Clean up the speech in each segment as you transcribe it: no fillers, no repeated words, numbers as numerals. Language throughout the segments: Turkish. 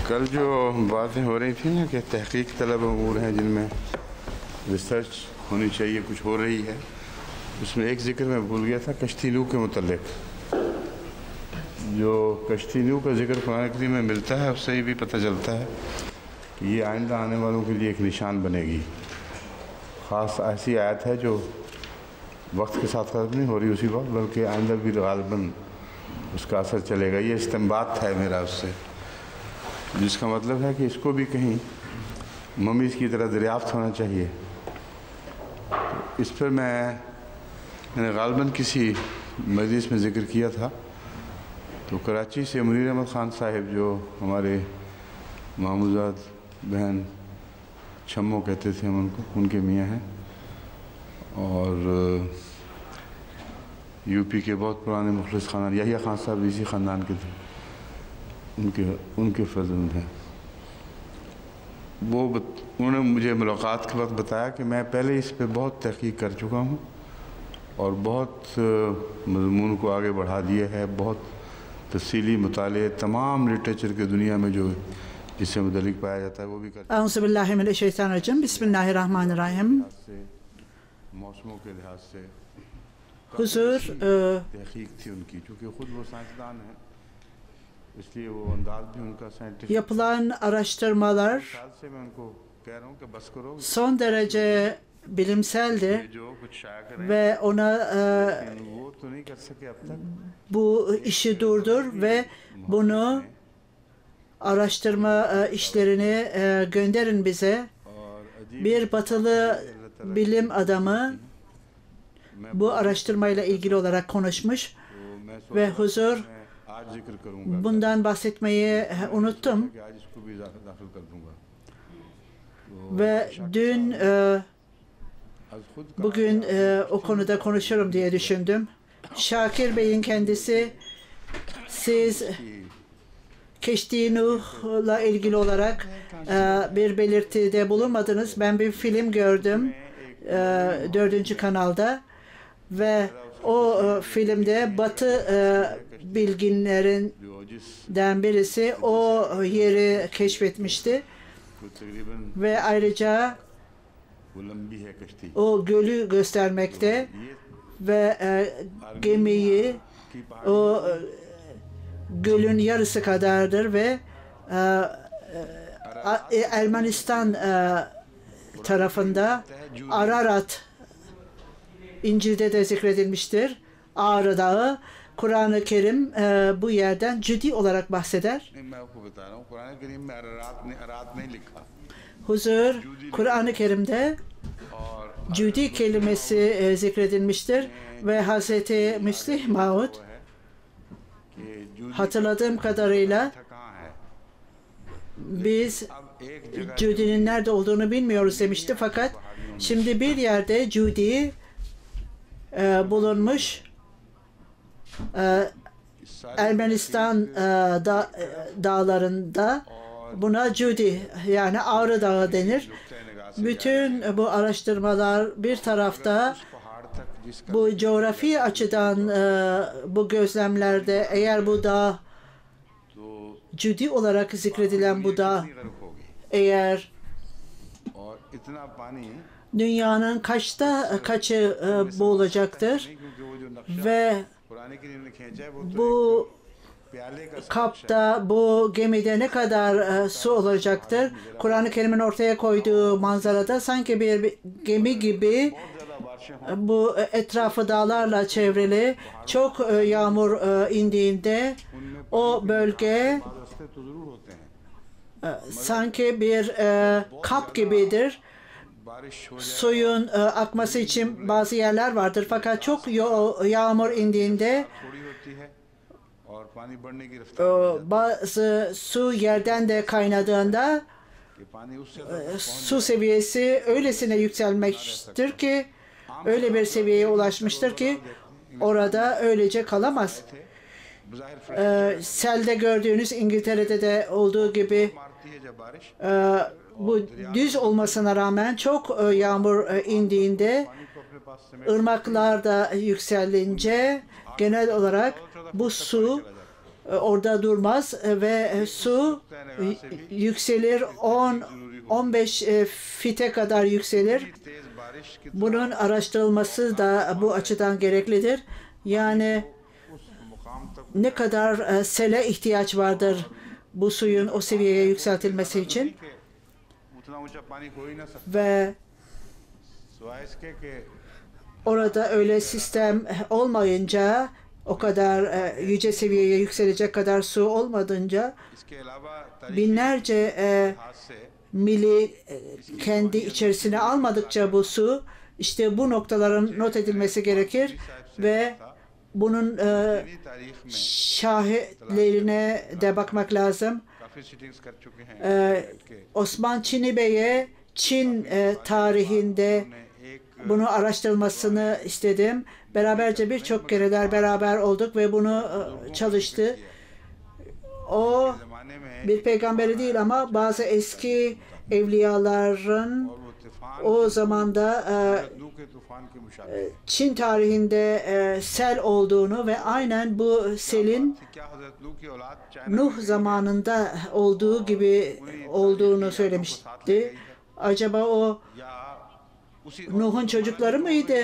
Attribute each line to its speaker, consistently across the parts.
Speaker 1: कल जो बातें हो रही थी ना कि तहकीक तलब अमूर हैं जिनमें रिसर्च होनी चाहिए, कुछ हो रही है, उसमें एक ज़िक्र मैं भूल गया था कश्ती नूह के मुतल्लिक़। जो कश्ती नूह का ज़िक्र कुरान करीम में मिलता है उससे ही भी पता चलता है कि ये आइंदा आने वालों के लिए एक निशान बनेगी। ख़ास ऐसी आयत है जो वक्त के साथ ख़त्म नहीं हो रही उसी वक्त, बल्कि आइंदा भी गालिबन उसका असर चलेगा। ये इस्तेंबात है मेरा उससे, जिसका मतलब है कि इसको भी कहीं ममीज़ की तरह दरियाफ्त होना चाहिए। तो इस पर मैंने गालिबन किसी मजलिस में ज़िक्र किया था। तो कराची से मुनीर अहमद ख़ान साहिब जो हमारे महमूदात बहन छम्मो कहते थे हम उनको, उनके मियाँ हैं, और यूपी के बहुत पुराने मुखलिस ख़ानदान यहिया ख़ान साहब इसी ख़ानदान के थे, उनके फर्जंद हैं। उन्होंने मुझे मुलाकात के वक्त बताया कि मैं पहले इस पे बहुत तहक़ीक़ कर चुका हूँ और बहुत मज़मून को आगे बढ़ा दिया है। बहुत तफ़सीली मुताले तमाम लिटरेचर के दुनिया में जो जिससे मुतल्लिक़ पाया जाता है वो भी करते हैं।
Speaker 2: औज़ु बिल्लाहि मिनश शैतानिर रजीम, बिस्मिल्लाहिर्रहमानिर्रहीम।
Speaker 1: मौसमों के लिहाज से
Speaker 2: हुज़ूर
Speaker 1: तहक़ीक़ थी उनकी, चूँकि ख़ुद वो साइंसदान हैं इसलिए वो अंदाज़ भी उनका साइंटिफिक।
Speaker 2: yapılan araştırmalar
Speaker 1: से मैं उनको कह रहा हूँ कि बस करो,
Speaker 2: son derece bilimseldi
Speaker 1: जो कुछ शाया करें
Speaker 2: ve ona
Speaker 1: वो तो नहीं कर सके अब तक।
Speaker 2: bu işi durdur ve bunu araştırma işlerini gönderin bize. Bir batılı bilim adamı bu araştırmayla ilgili olarak konuşmuş ve huzur bundan bahsetmeyi unuttum ve dün bugün o konuda konuşurum diye düşündüm. Şakir Bey'in kendisi, siz Keşti Nuh'la ilgili olarak bir belirtide bulunmadınız. Ben bir film gördüm 4. kanalda ve o filmde Batı bilginlerinden birisi o yeri keşfetmişti ve ayrıca o gölü göstermekte ve gemiyi o gölün yarısı kadardır ve Ermenistan tarafında Ararat İncil'de de zikredilmiştir. Ağrı Dağı. Kur'an-ı Kerim bu yerden cüdi olarak bahseder. Huzur, Kur'an-ı Kerim'de cüdi kelimesi zikredilmiştir ve Hazreti Müslih Maud hatırladığım kadarıyla biz Cüdi'nin nerede olduğunu bilmiyoruz demişti, fakat şimdi bir yerde Cüdi bulunmuş. Ermenistan dağlarında buna Cüdi yani Ağrı Dağı denir. Bütün bu araştırmalar bir tarafta bu coğrafi açıdan bu gözlemlerde eğer bu dağ Cüdi olarak zikredilen bu dağ eğer dünyanın kaçı boğulacaktır ve bu kapta, bu gemide ne kadar su olacaktır? Kur'an-ı Kerim'in ortaya koyduğu manzarada sanki bir gemi gibi bu etrafı dağlarla çevrili, çok yağmur indiğinde o bölge sanki bir kap gibidir. Suyun akması için bazı yerler vardır, fakat çok yağmur indiğinde bazı su yerden de kaynadığında su seviyesi öylesine yükselmiştir ki, öyle bir seviyeye ulaşmıştır ki orada öylece kalamaz. Selde gördüğünüz İngiltere'de de olduğu gibi bu düz olmasına rağmen çok yağmur indiğinde, ırmaklar da yükselince genel olarak bu su orada durmaz ve su yükselir 10-15 fite kadar yükselir. Bunun araştırılması da bu açıdan gereklidir. Yani ne kadar sele ihtiyaç vardır bu suyun o seviyeye yükseltilmesi için ve orada öyle sistem olmayınca, o kadar yüce seviyeye yükselecek kadar su olmadığınca binlerce mili kendi içerisine almadıkça bu su, işte bu noktaların not edilmesi gerekir ve bunun şahitlerine de bakmak lazım. Osman Çini Bey'e Çin tarihinde bunu araştırmasını istedim. Beraberce birçok kereler beraber olduk ve bunu çalıştı. O bir peygamberi değil ama bazı eski evliyaların o zamanda Çin tarihinde sel olduğunu ve aynen bu selin Nuh zamanında olduğu gibi olduğunu söylemişti. Acaba o Nuh'un çocukları mıydı?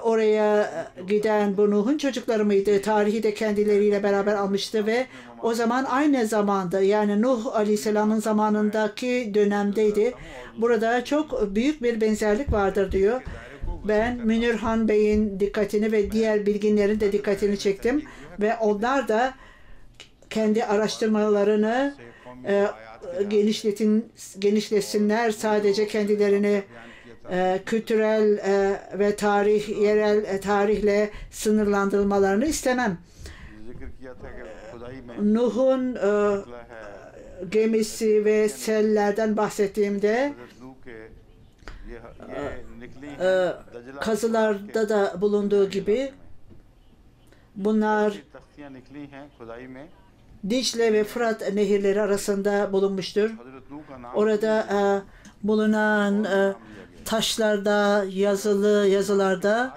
Speaker 2: Oraya giden bu Nuh'un çocukları mıydı? Tarihi de kendileriyle beraber almıştı ve o zaman aynı zamanda, yani Nuh Aleyhisselam'ın zamanındaki dönemdeydi. Burada çok büyük bir benzerlik vardır diyor. Ben Münirhan Bey'in dikkatini ve diğer bilginlerin de dikkatini çektim ve onlar da kendi araştırmalarını genişlesinler, sadece kendilerini kültürel ve yerel tarihle sınırlandırılmalarını istemem. Nuh'un gemisi ve sellerden bahsettiğimde kazılarda da bulunduğu gibi bunlar Dicle ve Fırat nehirleri arasında bulunmuştur. Orada bulunan taşlarda, yazılarda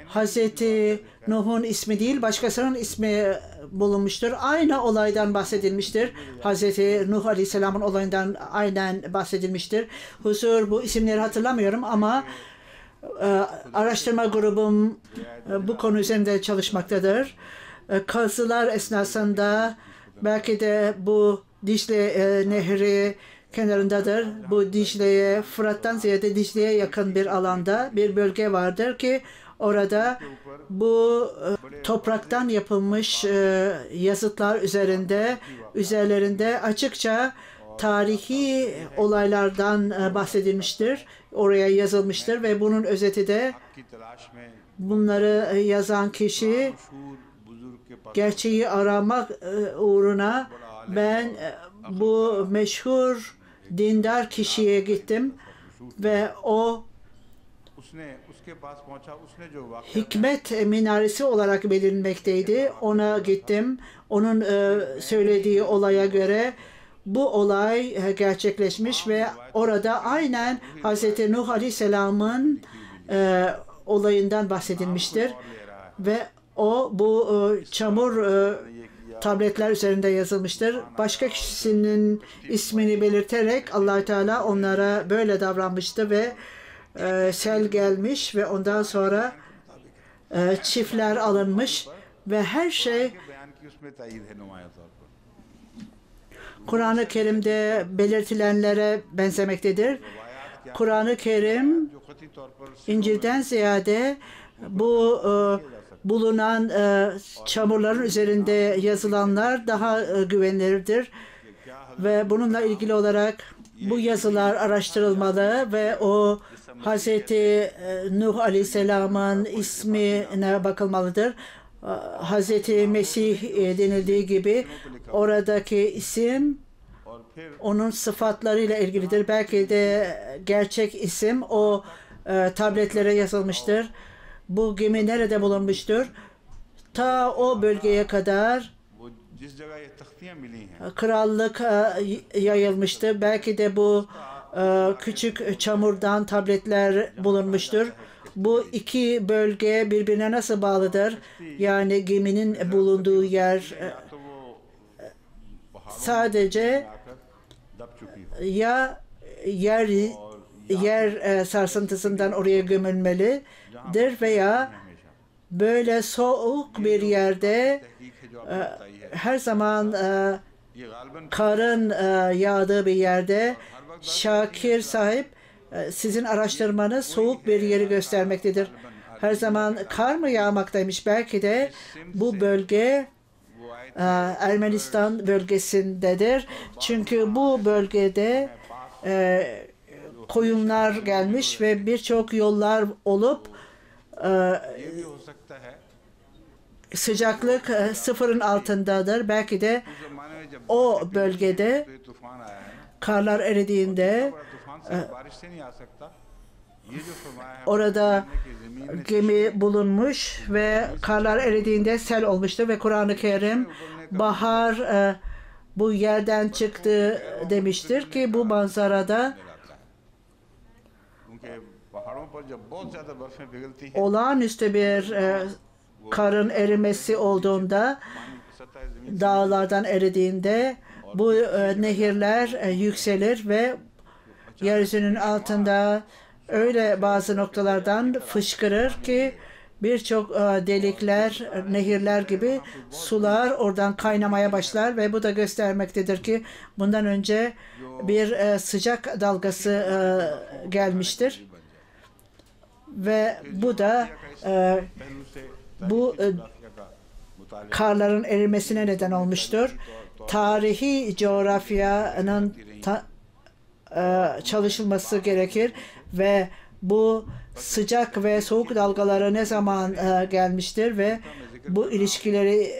Speaker 2: Hazreti Nuh'un ismi değil, başkasının ismi bulunmuştur. Aynı olaydan bahsedilmiştir. Hazreti Nuh Aleyhisselam'ın olayından aynen bahsedilmiştir. Huzur, bu isimleri hatırlamıyorum ama araştırma grubum bu konu üzerinde çalışmaktadır. Kazılar esnasında belki de bu Dicle Nehri kenarındadır. Bu Dicle'ye, Fırat'tan ziyade Dicle'ye yakın bir alanda bir bölge vardır ki orada bu topraktan yapılmış yazıtlar üzerlerinde açıkça tarihi olaylardan bahsedilmiştir. Oraya yazılmıştır ve bunun özeti de bunları yazan kişi gerçeği aramak uğruna ben bu meşhur dindar kişiye gittim ve o hikmet minaresi olarak bilinmekteydi. Ona gittim. Onun söylediği olaya göre bu olay gerçekleşmiş ve orada aynen Hz. Nuh Aleyhisselam'ın olayından bahsedilmiştir. Ve o bu çamur tabletler üzerinde yazılmıştır. Başka kişisinin ismini belirterek Allah-u Teala onlara böyle davranmıştı ve sel gelmiş ve ondan sonra çiftler alınmış ve her şey Kur'an-ı Kerim'de belirtilenlere benzemektedir. Kur'an-ı Kerim İncil'den ziyade bu bulunan çamurların üzerinde yazılanlar daha güvenilirdir ve bununla ilgili olarak bu yazılar araştırılmalı ve o Hz. Nuh Aleyhisselam'ın ismine bakılmalıdır. Hz. Mesih denildiği gibi oradaki isim onun sıfatlarıyla ilgilidir. Belki de gerçek isim o tabletlere yazılmıştır. Bu gemi nerede bulunmuştur? Ta o bölgeye kadar krallık yayılmıştı. Belki de bu küçük çamurdan tabletler bulunmuştur. Bu iki bölge birbirine nasıl bağlıdır? Yani geminin bulunduğu yer sadece ya yer sarsıntısından oraya gömülmelidir veya böyle soğuk bir yerde her zaman karın yağdığı bir yerde Şakir sahip sizin araştırmanız soğuk bir yeri göstermektedir. Her zaman kar mı yağmaktaymış? Belki de bu bölge Ermenistan bölgesindedir. Çünkü bu bölgede koyunlar gelmiş ve birçok yollar olup sıcaklık sıfırın altındadır. Belki de o bölgede karlar eridiğinde orada gemi bulunmuş ve karlar eridiğinde sel olmuştu ve Kur'an-ı Kerim bahar bu yerden çıktı demiştir ki bu manzarada olağanüstü bir karın erimesi olduğunda dağlardan eridiğinde bu nehirler yükselir ve yeryüzünün altında öyle bazı noktalardan fışkırır ki birçok delikler, nehirler gibi sular oradan kaynamaya başlar ve bu da göstermektedir ki bundan önce bir sıcak dalgası gelmiştir. Ve bu da bu karların erimesine neden olmuştur. Tarihi coğrafyanın çalışılması gerekir ve bu sıcak ve soğuk dalgaları ne zaman gelmiştir ve bu ilişkileri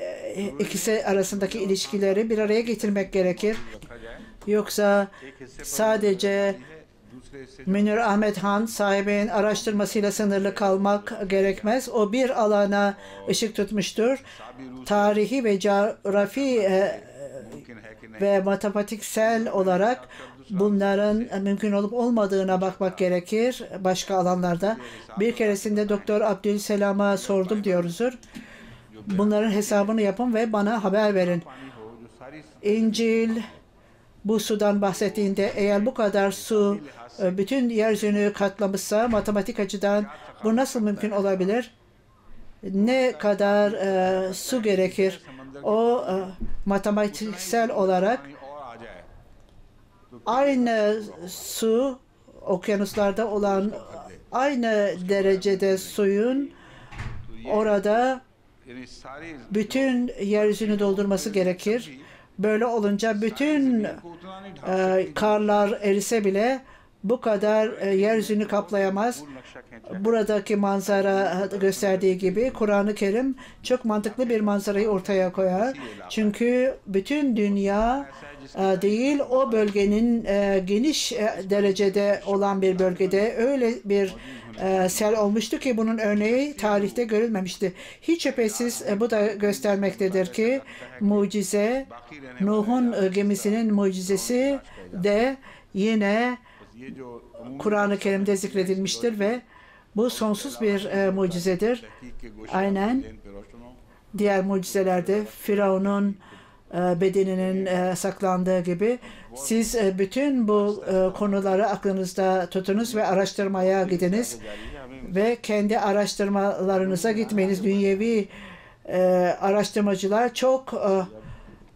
Speaker 2: ikisi arasındaki ilişkileri bir araya getirmek gerekir. Yoksa sadece Münir Ahmet Han sahibinin araştırmasıyla sınırlı kalmak gerekmez. O bir alana ışık tutmuştur. Tarihi ve coğrafi ve matematiksel olarak bunların mümkün olup olmadığına bakmak gerekir başka alanlarda. Bir keresinde Doktor Abdülselam'a sordum diyoruzdur. Bunların hesabını yapın ve bana haber verin. İncil bu sudan bahsettiğinde eğer bu kadar su bütün yeryüzünü katlamışsa matematik açıdan bu nasıl mümkün olabilir? Ne kadar su gerekir? O matematiksel olarak aynı su okyanuslarda olan aynı derecede suyun orada bütün yeryüzünü doldurması gerekir. Böyle olunca bütün karlar erise bile bu kadar yeryüzünü kaplayamaz. Buradaki manzara gösterdiği gibi Kur'an-ı Kerim çok mantıklı bir manzarayı ortaya koyar. Çünkü bütün dünya değil o bölgenin geniş derecede olan bir bölgede öyle bir sel olmuştu ki bunun örneği tarihte görülmemişti. Hiç şüphesiz bu da göstermektedir ki mucize, Nuh'un gemisinin mucizesi de yine Kur'an-ı Kerim'de zikredilmiştir ve bu sonsuz bir mucizedir. Aynen diğer mucizelerde Firavun'un bedeninin saklandığı gibi siz bütün bu konuları aklınızda tutunuz ve araştırmaya gidiniz ve kendi araştırmalarınıza gitmeniz. Dünyevi araştırmacılar çok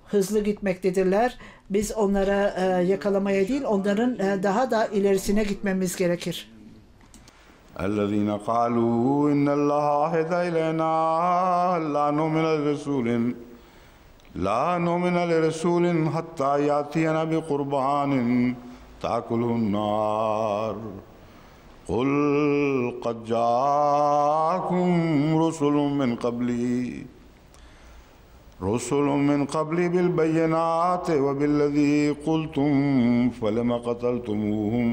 Speaker 2: hızlı gitmektedirler. Biz onlara yakalamaya değil, onların daha da ilerisine gitmemiz gerekir.
Speaker 1: الذين قالوا إن الله عهد إلينا لا نؤمن لرسول حتى يأتينا بقربان تأكله النار قل قد جاءكم رسل من قبلي بالبينات وبالذي قلتم فلم قتلتموهم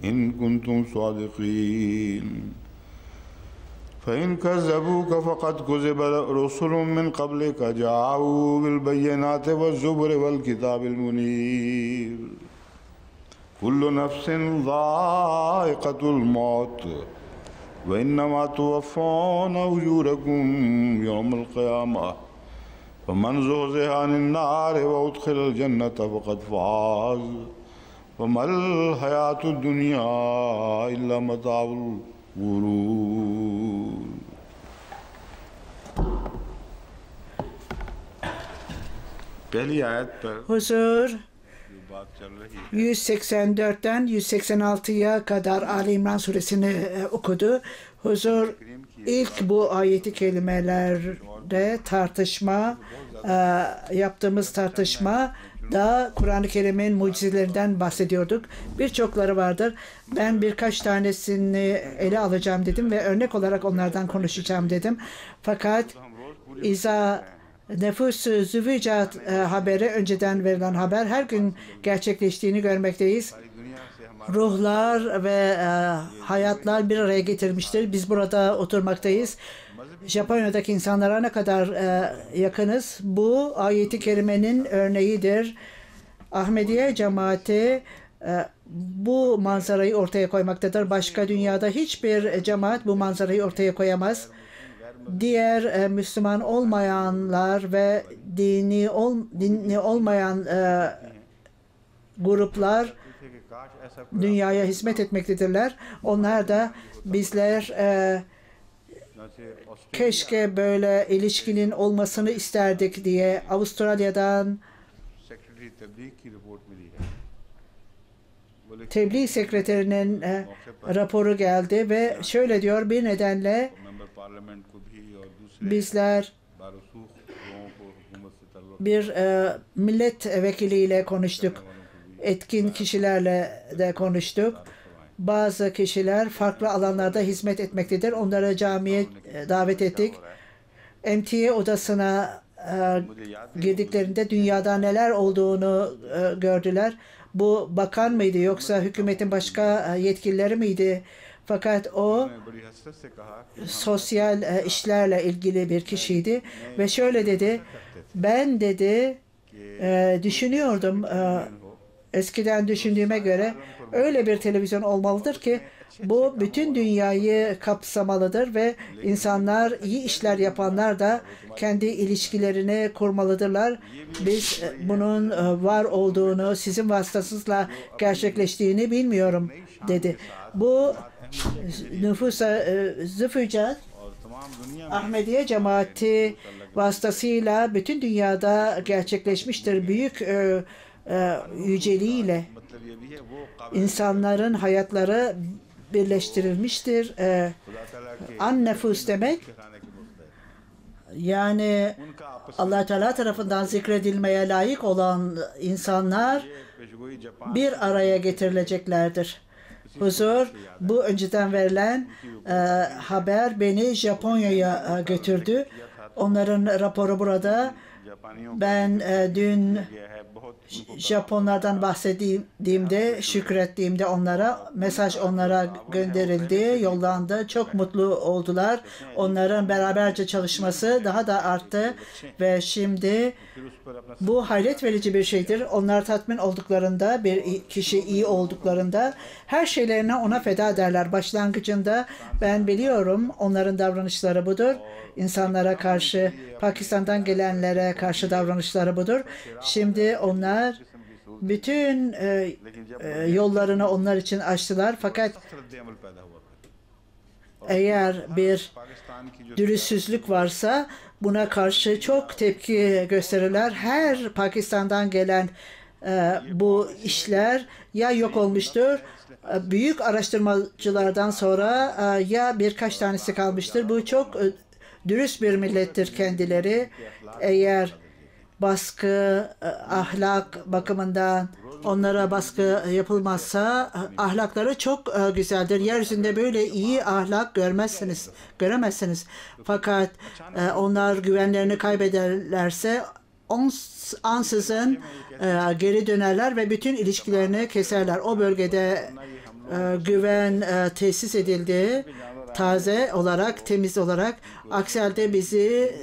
Speaker 1: إن كنتم صادقين فإن كذبوك فقد كذب رسل من قبلك جاءوا بالبينات والزبر والكتاب المنير كل نفس ذائقة الموت وإنما توفون أجوركم يوم القيامة وَمَنْ زُحْزِحَ عَنِ النَّارِ وَأُدْخِلَ الْجَنَّةَ فَقَدْ فَازَ وَمَا الْحَيَاةُ الدُّنْيَا إِلَّا مَتَاعُ الْغُرُورِ. पहली आयत पर
Speaker 2: Huzur
Speaker 1: जो बात चल रही है
Speaker 2: 184'ten 186'ya kadar Ali İmran suresini okudu. Huzur ilk bu ayeti kelimelerde yaptığımız tartışma da Kur'an-ı Kerim'in mucizelerinden bahsediyorduk. Birçokları vardır. Ben birkaç tanesini ele alacağım dedim ve örnek olarak onlardan konuşacağım dedim. Fakat nüfus-u züvücat haberi, önceden verilen haber, her gün gerçekleştiğini görmekteyiz. Ruhlar ve hayatlar bir araya getirmiştir. Biz burada oturmaktayız. Japonya'daki insanlara ne kadar yakınız? Bu ayeti kerimenin örneğidir. Ahmediye cemaati bu manzarayı ortaya koymaktadır. Başka dünyada hiçbir cemaat bu manzarayı ortaya koyamaz. Diğer Müslüman olmayanlar ve dini olmayan gruplar dünyaya hizmet etmektedirler. Onlar da bizler keşke böyle ilişkinin olmasını isterdik diye Avustralya'dan tebliğ sekreterinin raporu geldi ve şöyle diyor: bir nedenle bizler bir milletvekiliyle konuştuk. Etkin kişilerle de konuştuk. Bazı kişiler farklı alanlarda hizmet etmektedir. Onları camiye davet ettik. MTA odasına girdiklerinde dünyada neler olduğunu gördüler. Bu bakan mıydı yoksa hükümetin başka yetkilileri miydi? Fakat o sosyal işlerle ilgili bir kişiydi ve şöyle dedi: ben dedi düşünüyordum, eskiden düşündüğüme göre öyle bir televizyon olmalıdır ki bu bütün dünyayı kapsamalıdır ve insanlar, iyi işler yapanlar da kendi ilişkilerini kurmalıdırlar. Biz bunun var olduğunu, sizin vasıtasıyla gerçekleştiğini bilmiyorum dedi. Bu nüfusa züfücat Ahmediye cemaati vasıtasıyla bütün dünyada gerçekleşmiştir. Büyük yüceliğiyle insanların hayatları birleştirilmiştir. An nefus demek, yani Allah Teala tarafından zikredilmeye layık olan insanlar bir araya getirileceklerdir. Huzur, bu önceden verilen haber beni Japonya'ya götürdü. Onların raporu burada. Ben dün Japonlardan bahsettiğimde, şükrettiğimde mesaj onlara gönderildi, yollandı. Çok mutlu oldular. Onların beraberce çalışması daha da arttı ve şimdi bu hayret verici bir şeydir. Onlar tatmin olduklarında, bir kişi iyi olduklarında her şeylerini ona feda ederler. Başlangıcında ben biliyorum onların davranışları budur. İnsanlara karşı, Pakistan'dan gelenlere karşı davranışları budur. Şimdi onlar bütün yollarını onlar için açtılar. Fakat eğer bir dürüstsüzlük varsa buna karşı çok tepki gösterirler. Her Pakistan'dan gelen bu işler ya yok olmuştur, büyük araştırmacılardan sonra ya birkaç tanesi kalmıştır. Bu çok dürüst bir millettir kendileri. Eğer baskı, ahlak bakımından onlara baskı yapılmazsa ahlakları çok güzeldir. Yeryüzünde böyle iyi ahlak göremezsiniz. Fakat onlar güvenlerini kaybederlerse ansızın geri dönerler ve bütün ilişkilerini keserler. O bölgede güven tesis edildi, taze olarak, temiz olarak. Aksi halde bizi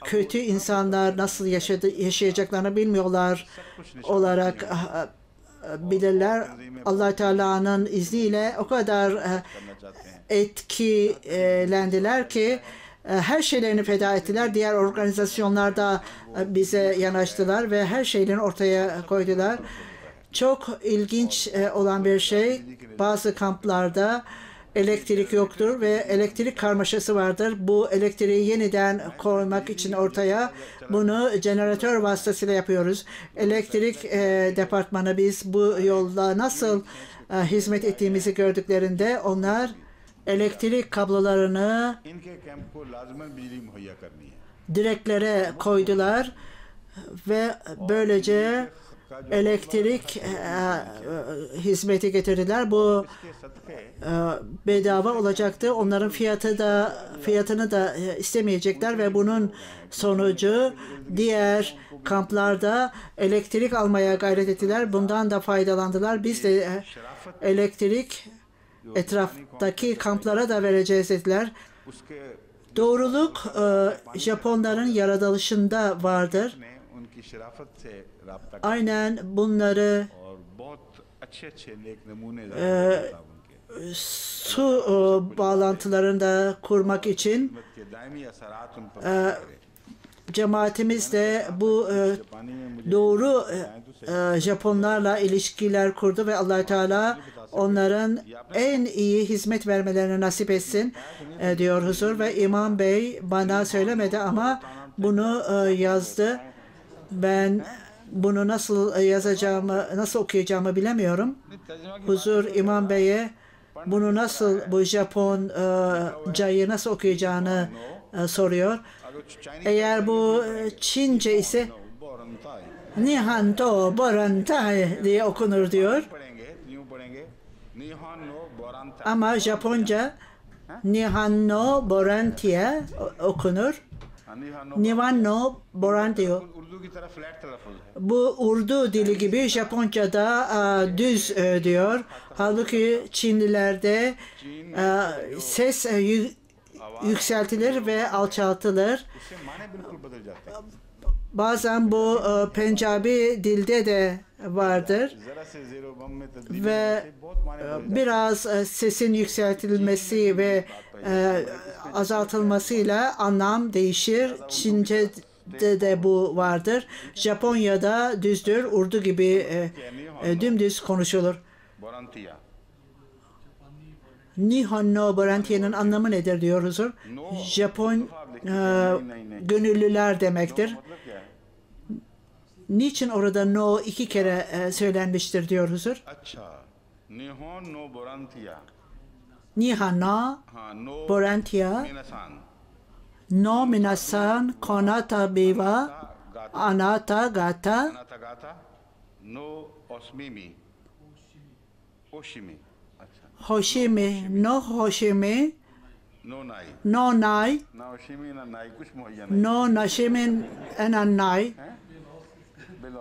Speaker 2: kötü insanlar nasıl yaşayacaklarını bilmiyorlar olarak bilirler. Allah Teala'nın izniyle o kadar etkilendiler ki her şeylerini feda ettiler. Diğer organizasyonlar da bize yanaştılar ve her şeylerini ortaya koydular. Çok ilginç olan bir şey, bazı kamplarda elektrik yoktur ve elektrik karmaşası vardır. Bu elektriği yeniden koymak için ortaya bunu jeneratör vasıtasıyla yapıyoruz. Elektrik departmanı biz bu yolla nasıl hizmet ettiğimizi gördüklerinde onlar elektrik kablolarını direklere koydular ve böylece elektrik hizmeti getirdiler. Bu bedava olacaktı. Onların fiyatını da istemeyecekler ve bunun sonucu diğer kamplarda elektrik almaya gayret ettiler. Bundan da faydalandılar. Biz de elektrik etraftaki kamplara da vereceğiz dediler. Doğruluk Japonların yaratılışında vardır. Aynen bunları su bağlantılarında kurmak için cemaatimiz de bu doğru Japonlarla ilişkiler kurdu ve Allah Teala onların en iyi hizmet vermelerine nasip etsin diyor huzur ve İmam Bey bana söylemedi ama bunu yazdı. Ben bunu nasıl yazacağımı, nasıl okuyacağımı bilemiyorum. Huzur İmam Bey'e bunu nasıl, bu Japoncayı nasıl okuyacağını soruyor. Eğer bu Çince ise Nihanto Borantai diye okunur diyor. Ama Japonca Nihanno Borantia okunur. Nihanno Borantia. Bu Urdu dili gibi Japonca'da düz diyor. Halbuki Çinlilerde ses yükseltilir ve alçaltılır. Bazen bu Punjabi dilde de vardır ve biraz sesin yükseltilmesi ve azaltılmasıyla anlam değişir. Çince'de de bu vardır. Japonya'da düzdür, Urdu gibi dümdüz konuşulur. Nihonno Borantia'nın anlamı nedir diyor huzur? Japon gönüllüler demektir. Niçin orada no iki kere söylenmiştir diyor huzur? Nihana Borantia no minasan konata biwa anata gata Hoshimi no Hoshimi no nai no nashimin enanai.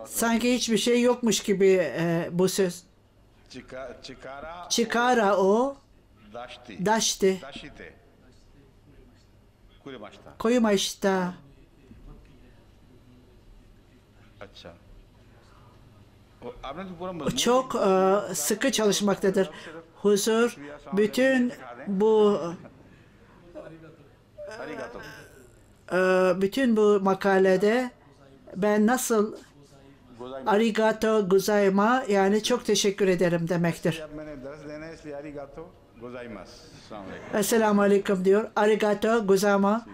Speaker 2: Sanki hiçbir şey yokmuş gibi bu söz. Chikara o dashte koyumashita. Çok sıkı çalışmaktadır. Huzur bütün bu makalede ben nasıl arigato gozaima yani çok teşekkür ederim demektir. Esselamu Aleyküm diyor. Arigato gozaima.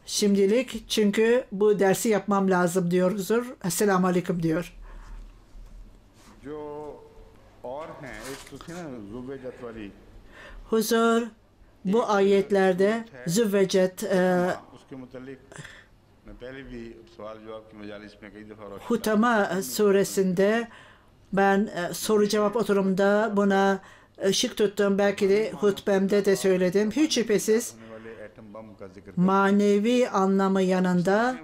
Speaker 2: Şimdilik çünkü bu dersi yapmam lazım diyor huzur. Esselamu Aleyküm diyor. Huzur bu ayetlerde Züvvecet Hutama suresinde ben soru cevap oturumda buna ışık tuttum. Belki de hutbemde de söyledim. Hiç şüphesiz manevi anlamı yanında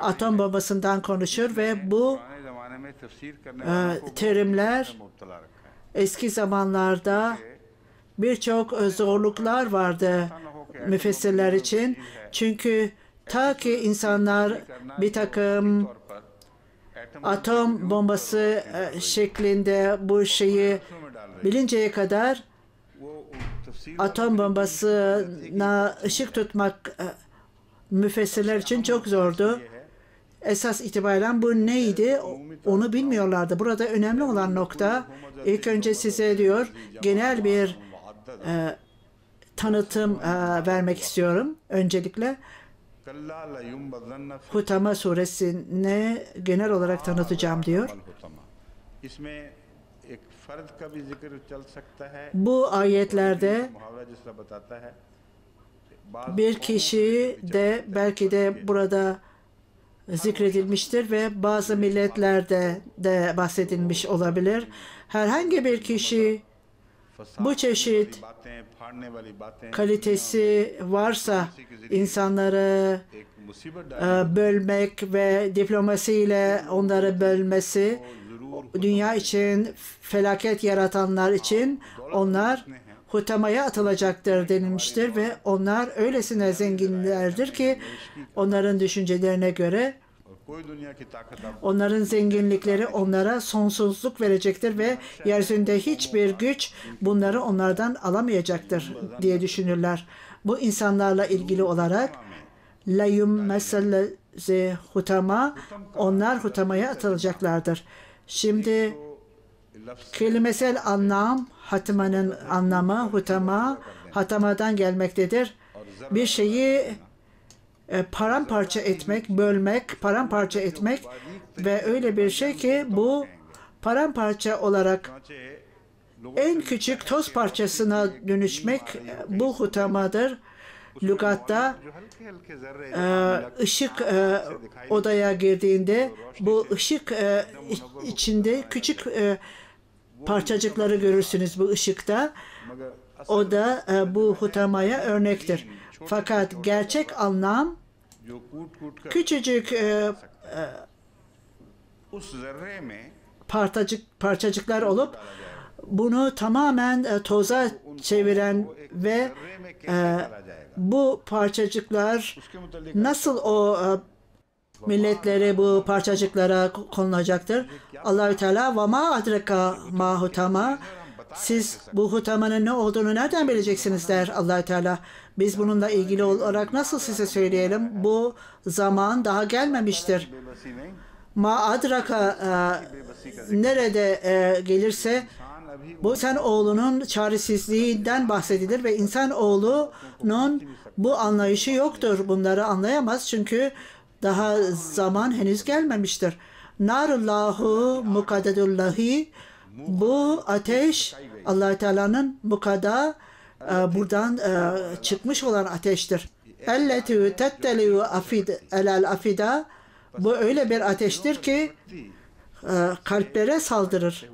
Speaker 2: atom bombasından konuşur ve bu terimler eski zamanlarda birçok zorluklar vardı müfessirler için. Çünkü ta ki insanlar bir takım atom bombası şeklinde bu şeyi bilinceye kadar atom bombasına ışık tutmak müfessirler için çok zordu. Esas itibaren bu neydi onu bilmiyorlardı. Burada önemli olan nokta, ilk önce size diyor genel bir tanıtım vermek istiyorum. Öncelikle Hutama suresini genel olarak tanıtacağım diyor. Bu ayetlerde bir kişi de belki de burada zikredilmiştir ve bazı milletlerde de bahsedilmiş olabilir. Herhangi bir kişi bu çeşit kalitesi varsa insanları bölmek ve diplomasiyle onları bölmesi, dünya için felaket yaratanlar için onlar hutamaya atılacaktır denilmiştir ve onlar öylesine zenginlerdir ki onların düşüncelerine göre onların zenginlikleri onlara sonsuzluk verecektir ve yeryüzünde hiçbir güç bunları onlardan alamayacaktır diye düşünürler. Bu insanlarla ilgili olarak layum meselleze hutama, onlar hutamaya atılacaklardır. Şimdi kelimesel anlam, hatmanın anlamı, hutama, hatamadan gelmektedir. Bir şeyi paramparça etmek, bölmek, paramparça etmek ve öyle bir şey ki bu paramparça olarak en küçük toz parçasına dönüşmek bu hutamadır. Lügatta ışık odaya girdiğinde bu ışık içinde küçük parçacıkları görürsünüz bu ışıkta. O da bu hutamaya örnektir. Fakat gerçek anlam küçücük parçacıklar olup bunu tamamen toza çeviren ve bu parçacıklar nasıl o milletleri bu parçacıklara konulacaktır? Allahü Teala ve ma adraka ma hutama, siz bu hutamanın ne olduğunu nereden bileceksiniz der Allahü Teala. Biz bununla ilgili olarak nasıl size söyleyelim? Bu zaman daha gelmemiştir. Ma adraka nerede gelirse bu insanoğlunun çaresizliğinden bahsedilir ve insanoğlunun bu anlayışı yoktur. Bunları anlayamaz çünkü daha zaman henüz gelmemiştir. Narullahu mukaddedullahi, bu ateş Allah Teala'nın mukada buradan çıkmış olan ateştir. Elletü tetteliu afid elal afida, bu öyle bir ateştir ki kalplere saldırır.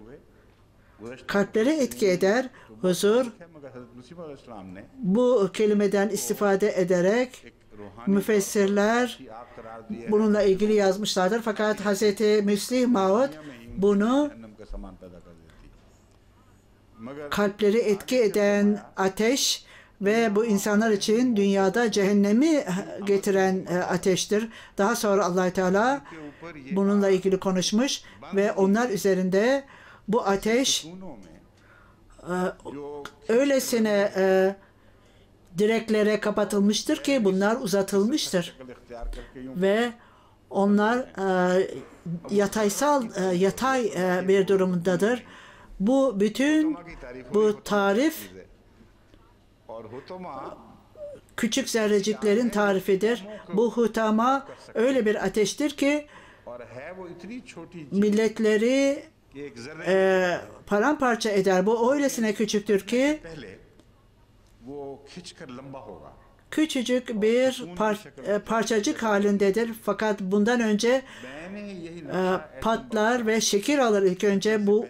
Speaker 2: Kalplere etki eder. Huzur bu kelimeden istifade ederek müfessirler bununla ilgili yazmışlardır. Fakat Hz. Müslim Maud bunu kalpleri etki eden ateş ve bu insanlar için dünyada cehennemi getiren ateştir. Daha sonra Allah Teala bununla ilgili konuşmuş ve onlar üzerinde bu ateş öylesine direklere kapatılmıştır ki bunlar uzatılmıştır ve onlar yatay bir durumundadır. Bu bütün bu tarif küçük zerreciklerin tarifidir. Bu hutama öyle bir ateştir ki milletleri paramparça eder. Bu öylesine küçüktür ki küçücük bir parçacık halindedir. Fakat bundan önce patlar ve şekil alır ilk önce. Bu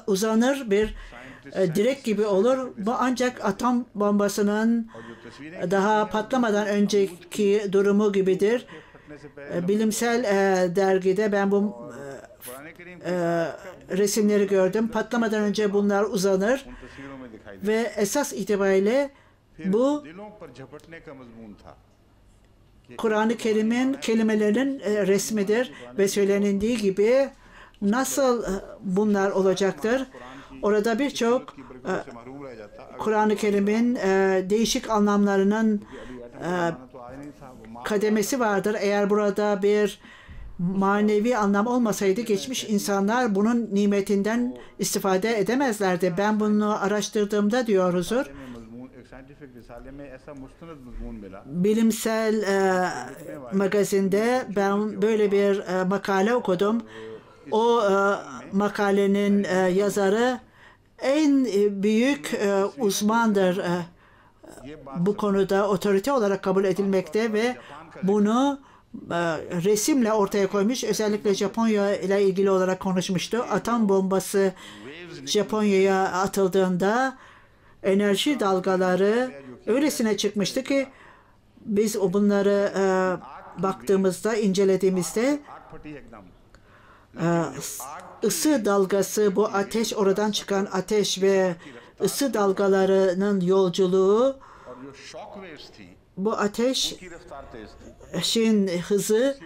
Speaker 2: uzanır bir direk gibi olur. Bu ancak atom bombasının daha patlamadan önceki durumu gibidir. Bilimsel dergide ben bu resimleri gördüm. Patlamadan önce bunlar uzanır ve esas itibariyle bu Kur'an-ı Kerim'in kelimelerinin resmidir ve söylenildiği gibi nasıl bunlar olacaktır? Orada birçok Kur'an-ı Kerim'in değişik anlamlarının kademesi vardır. Eğer burada bir manevi anlam olmasaydı geçmiş insanlar bunun nimetinden istifade edemezlerdi. Ben bunu araştırdığımda diyor huzur, bilimsel magazinde ben böyle bir makale okudum. O makalenin yazarı en büyük uzmandır. Bu konuda otorite olarak kabul edilmekte ve bunu resimle ortaya koymuş. Özellikle Japonya ile ilgili olarak konuşmuştu. Atom bombası Japonya'ya atıldığında enerji dalgaları öylesine çıkmıştı ki biz bunları baktığımızda, incelediğimizde ısı dalgası, bu ateş, oradan çıkan ateş ve ısı dalgalarının yolculuğu, bu ateşin hızı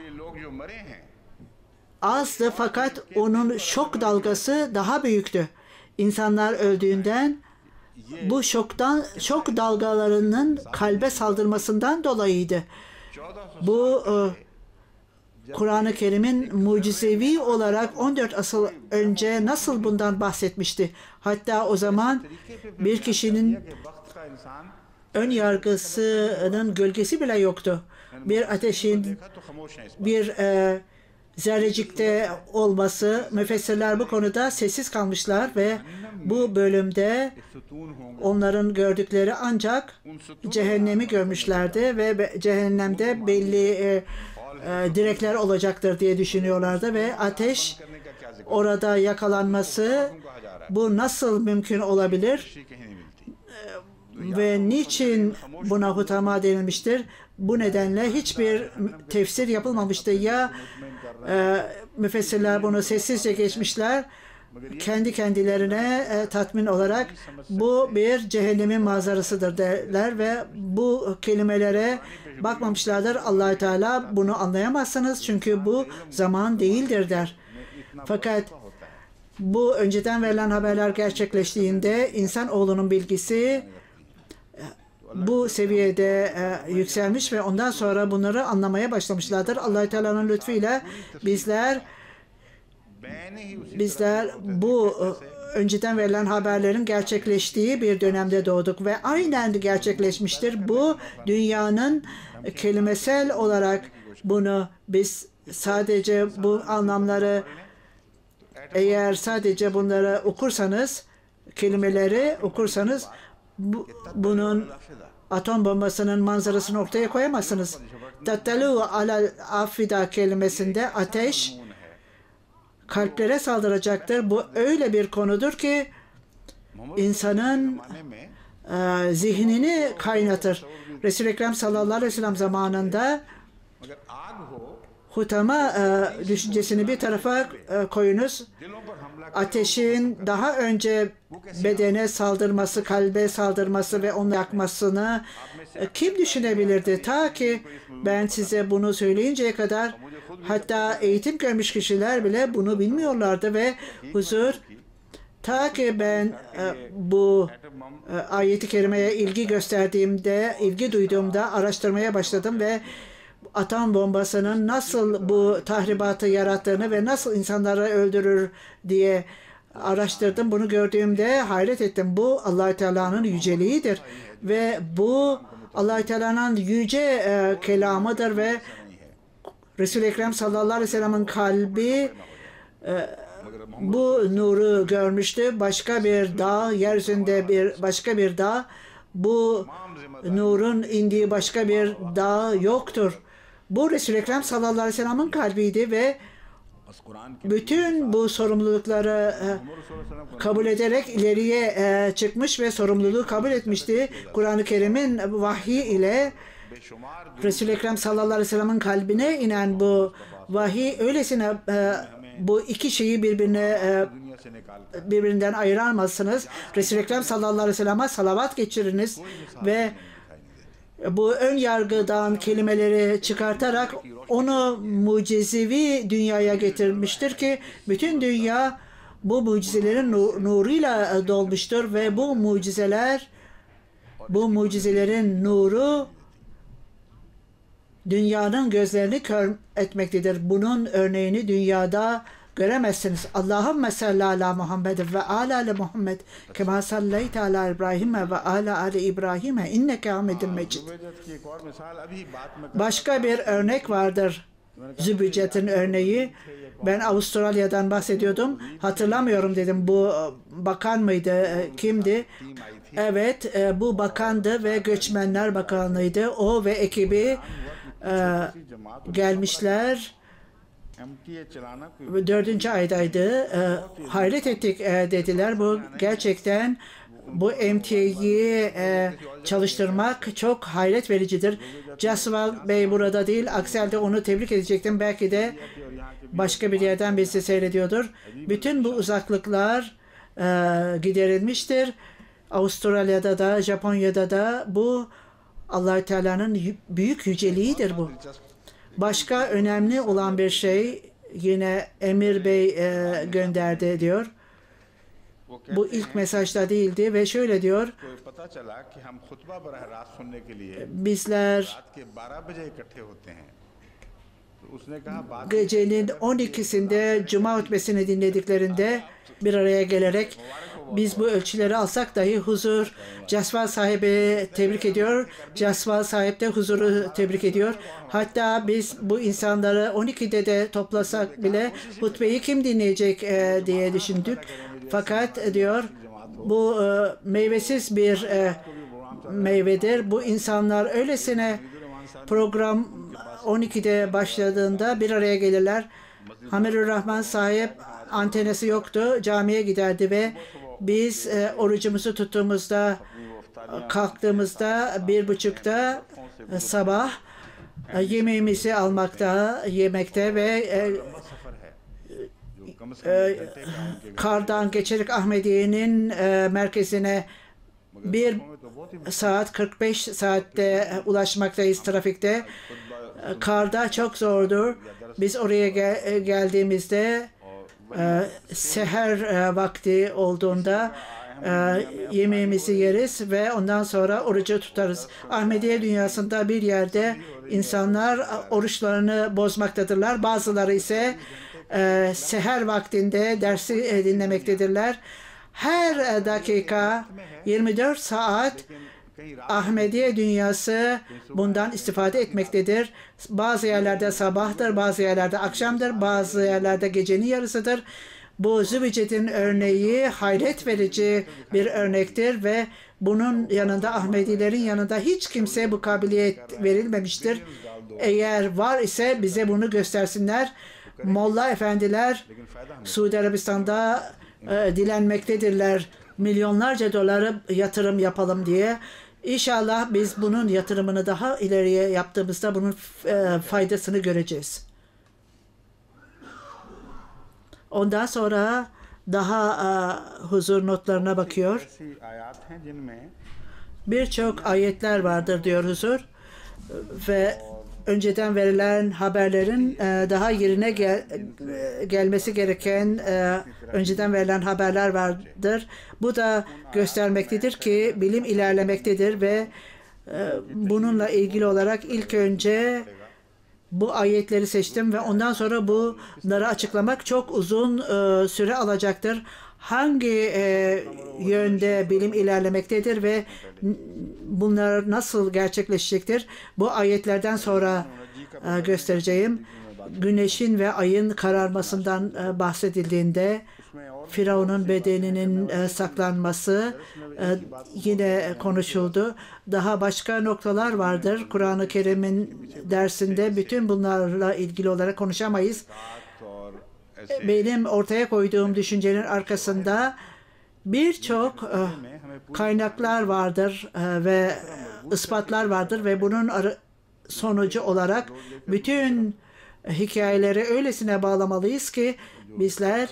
Speaker 2: azdı fakat onun şok dalgası daha büyüktü. İnsanlar öldüğünden bu şok dalgalarının kalbe saldırmasından dolayıydı. Bu Kur'an-ı Kerim'in mucizevi olarak 14 asıl önce nasıl bundan bahsetmişti. Hatta o zaman bir kişinin ön yargısının gölgesi bile yoktu. Bir ateşin bir zerrecikte olması, müfessirler bu konuda sessiz kalmışlar ve bu bölümde onların gördükleri ancak cehennemi görmüşlerdi ve cehennemde belli direkler olacaktır diye düşünüyorlardı ve ateş orada yakalanması, bu nasıl mümkün olabilir ve niçin buna hutama denilmiştir? Bu nedenle hiçbir tefsir yapılmamıştı. Ya müfessirler bunu sessizce geçmişler, kendi kendilerine tatmin olarak bu bir cehennemin manzarasıdır derler ve bu kelimelere bakmamışlardır. Allah-u Teala bunu anlayamazsınız çünkü bu zaman değildir der. Fakat bu önceden verilen haberler gerçekleştiğinde insanoğlunun bilgisi bu seviyede yükselmiş ve ondan sonra bunları anlamaya başlamışlardır. Allah-u Teala'nın lütfuyla bizler bu önceden verilen haberlerin gerçekleştiği bir dönemde doğduk ve aynen gerçekleşmiştir. Bu dünyanın kelimesel olarak bunu biz sadece bu anlamları, eğer sadece bunları okursanız, kelimeleri okursanız bunun atom bombasının manzarasını ortaya koyamazsınız. Tattalu alal afida kelimesinde ateş kalplere saldıracaktır. Bu öyle bir konudur ki insanın zihnini kaynatır. Resul-i Ekrem sallallahu aleyhi ve sellem zamanında hutama düşüncesini bir tarafa koyunuz. Ateşin daha önce bedene saldırması, kalbe saldırması ve onu yakmasını kim düşünebilirdi? Ta ki ben size bunu söyleyinceye kadar hatta eğitim görmüş kişiler bile bunu bilmiyorlardı ve huzur, ta ki ben bu ayeti kerimeye ilgi gösterdiğimde, ilgi duyduğumda araştırmaya başladım ve atom bombasının nasıl bu tahribatı yarattığını ve nasıl insanları öldürür diye araştırdım. Bunu gördüğümde hayret ettim. Bu Allah-u Teala'nın yüceliğidir ve bu Allah-u Teala'nın yüce kelamıdır ve Resul-i Ekrem sallallahu aleyhi ve sellem'in kalbi bu nuru görmüştü. Başka bir dağ, yeryüzünde başka bir dağ, bu nurun indiği başka bir dağ yoktur. Bu Resul-i Ekrem sallallahu aleyhi ve sellem'in kalbiydi ve bütün bu sorumlulukları kabul ederek ileriye çıkmış ve sorumluluğu kabul etmişti. Kur'an-ı Kerim'in vahyi ile Resul-i Ekrem sallallahu aleyhi ve sellem'in kalbine inen bu vahiy öylesine bu iki şeyi birbirinden ayıramazsınız. Resul-i Ekrem sallallahu aleyhi ve sellem'e salavat geçiriniz ve bu ön yargıdan kelimeleri çıkartarak onu mucizevi dünyaya getirmiştir ki bütün dünya bu mucizelerin nuruyla dolmuştur ve bu mucizelerin nuru dünyanın gözlerini kör etmektedir. Bunun örneğini dünyada göremezsiniz. Allahümme salli ala Muhammed ve ala Muhammed kema salleyte ala İbrahim ve ala ali İbrahim inneke hamidun mecid. Başka bir örnek vardır. Zübücet'in örneği. Ben Avustralya'dan bahsediyordum. Hatırlamıyorum dedim. Bu bakan mıydı? Kimdi? Evet, bu bakandı ve Göçmenler Bakanlığı'ydı. O ve ekibi gelmişler. 4. aydaydı. Hayret ettik dediler. Bu gerçekten bu MTA'yı çalıştırmak çok hayret vericidir. Jaswal Bey burada değil. Aksi halde onu tebrik edecektim. Belki de başka bir yerden bizi seyrediyordur. Bütün bu uzaklıklar giderilmiştir. Avustralya'da da, Japonya'da da bu Allah-u Teala'nın büyük yüceliğidir bu. Başka önemli olan bir şey yine Emir Bey gönderdi diyor. Bu ilk mesajda değildi ve şöyle diyor. Bizler gecenin 12'sinde Cuma hutbesini dinlediklerinde bir araya gelerek biz bu ölçüleri alsak dahi huzur Jaswal sahibi tebrik ediyor. Jaswal sahip de huzuru tebrik ediyor. Hatta biz bu insanları 12'de de toplasak bile hutbeyi kim dinleyecek diye düşündük. Fakat diyor bu meyvesiz bir meyvedir. Bu insanlar öylesine program 12'de başladığında bir araya gelirler. Hamirur Rahman sahip antenesi yoktu. Camiye giderdi ve biz orucumuzu tuttuğumuzda kalktığımızda 1:30'da sabah yemeğimizi almakta, yemekte ve kardan geçerek Ahmediye'nin merkezine 1 saat 45 saatte ulaşmaktayız trafikte. Karda çok zordur. Biz oraya geldiğimizde seher vakti olduğunda yemeğimizi yeriz ve ondan sonra orucu tutarız. Ahmediye dünyasında bir yerde insanlar oruçlarını bozmaktadırlar. Bazıları ise seher vaktinde dersi dinlemektedirler. Her dakika 24 saat Ahmediye dünyası bundan istifade etmektedir. Bazı yerlerde sabahtır, bazı yerlerde akşamdır, bazı yerlerde gecenin yarısıdır. Bu Zübücet'in örneği hayret verici bir örnektir ve bunun yanında Ahmedilerin yanında hiç kimseye bu kabiliyet verilmemiştir. Eğer var ise bize bunu göstersinler. Molla efendiler Suudi Arabistan'da dilenmektedirler. Milyonlarca doları yatırım yapalım diye. İnşallah biz bunun yatırımını daha ileriye yaptığımızda bunun faydasını göreceğiz. Ondan sonra daha huzur notlarına bakıyor. Birçok ayetler vardır diyor huzur ve önceden verilen haberlerin daha yerine gelmesi gereken önceden verilen haberler vardır. Bu da göstermektedir ki bilim ilerlemektedir ve bununla ilgili olarak ilk önce bu ayetleri seçtim ve ondan sonra bunları açıklamak çok uzun süre alacaktır. Hangi yönde bilim ilerlemektedir ve bunlar nasıl gerçekleşecektir? Bu ayetlerden sonra göstereceğim. Güneşin ve ayın kararmasından bahsedildiğinde Firavun'un bedeninin saklanması yine konuşuldu. Daha başka noktalar vardır. Kur'an-ı Kerim'in dersinde bütün bunlarla ilgili olarak konuşamayız. Benim ortaya koyduğum düşüncenin arkasında birçok kaynaklar vardır ve ispatlar vardır ve bunun sonucu olarak bütün hikayeleri öylesine bağlamalıyız ki bizler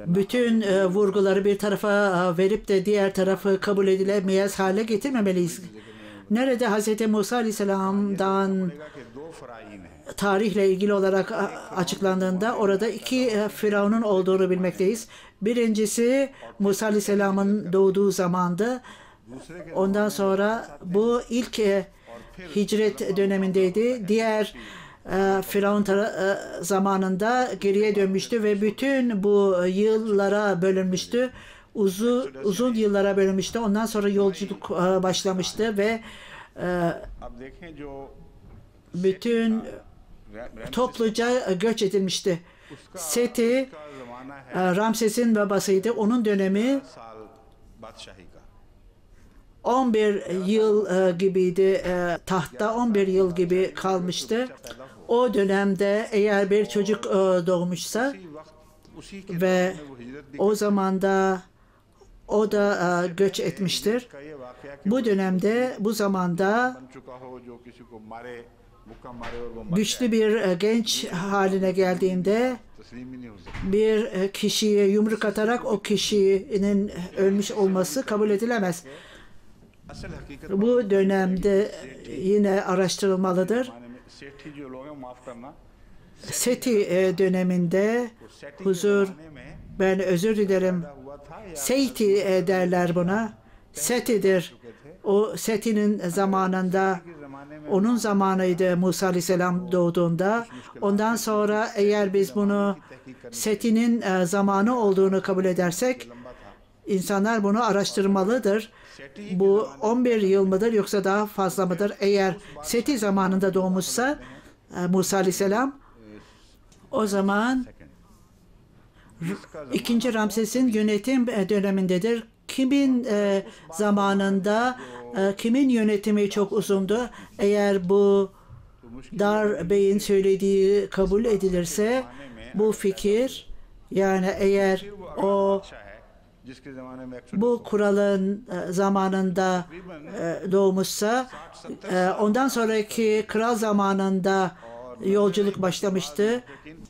Speaker 2: bütün vurguları bir tarafa verip de diğer tarafı kabul edilemeyez hale getirmemeliyiz. Nerede Hz. Musa Aleyhisselam'dan tarihle ilgili olarak açıklandığında orada 2 Firavun'un olduğunu bilmekteyiz. Birincisi Musa Aleyhisselam'ın doğduğu zamandı. Ondan sonra bu ilk Hicret dönemindeydi. Diğer Firavun zamanında geriye dönmüştü ve bütün bu yıllara bölünmüştü. Uzun yıllara bölünmüştü. Ondan sonra yolculuk başlamıştı ve bütün topluca göç edilmişti. Seti Ramses'in babasıydı. Onun dönemi 11 yıl gibiydi. Tahtta 11 yıl gibi kalmıştı. O dönemde eğer bir çocuk doğmuşsa ve o zamanda o da göç etmiştir. Bu dönemde, bu zamanda güçlü bir genç haline geldiğinde bir kişiye yumruk atarak o kişinin ölmüş olması kabul edilemez. Bu dönemde yine araştırılmalıdır. Seti döneminde ben özür dilerim, Seyti derler buna. Seti'dir. O Seti'nin zamanında, onun zamanıydı Musa Aleyhisselam doğduğunda. Ondan sonra eğer biz bunu Seti'nin zamanı olduğunu kabul edersek, insanlar bunu araştırmalıdır. Bu 11 yıl mıdır yoksa daha fazla mıdır? Eğer Seti zamanında doğmuşsa Musa Aleyhisselam, o zaman İkinci Ramses'in yönetim dönemindedir. Kimin zamanında, kimin yönetimi çok uzundu? Eğer bu Dar Bey'in söylediği kabul edilirse, bu fikir, yani eğer o bu kuralın zamanında doğmuşsa, ondan sonraki kral zamanında yolculuk başlamıştı.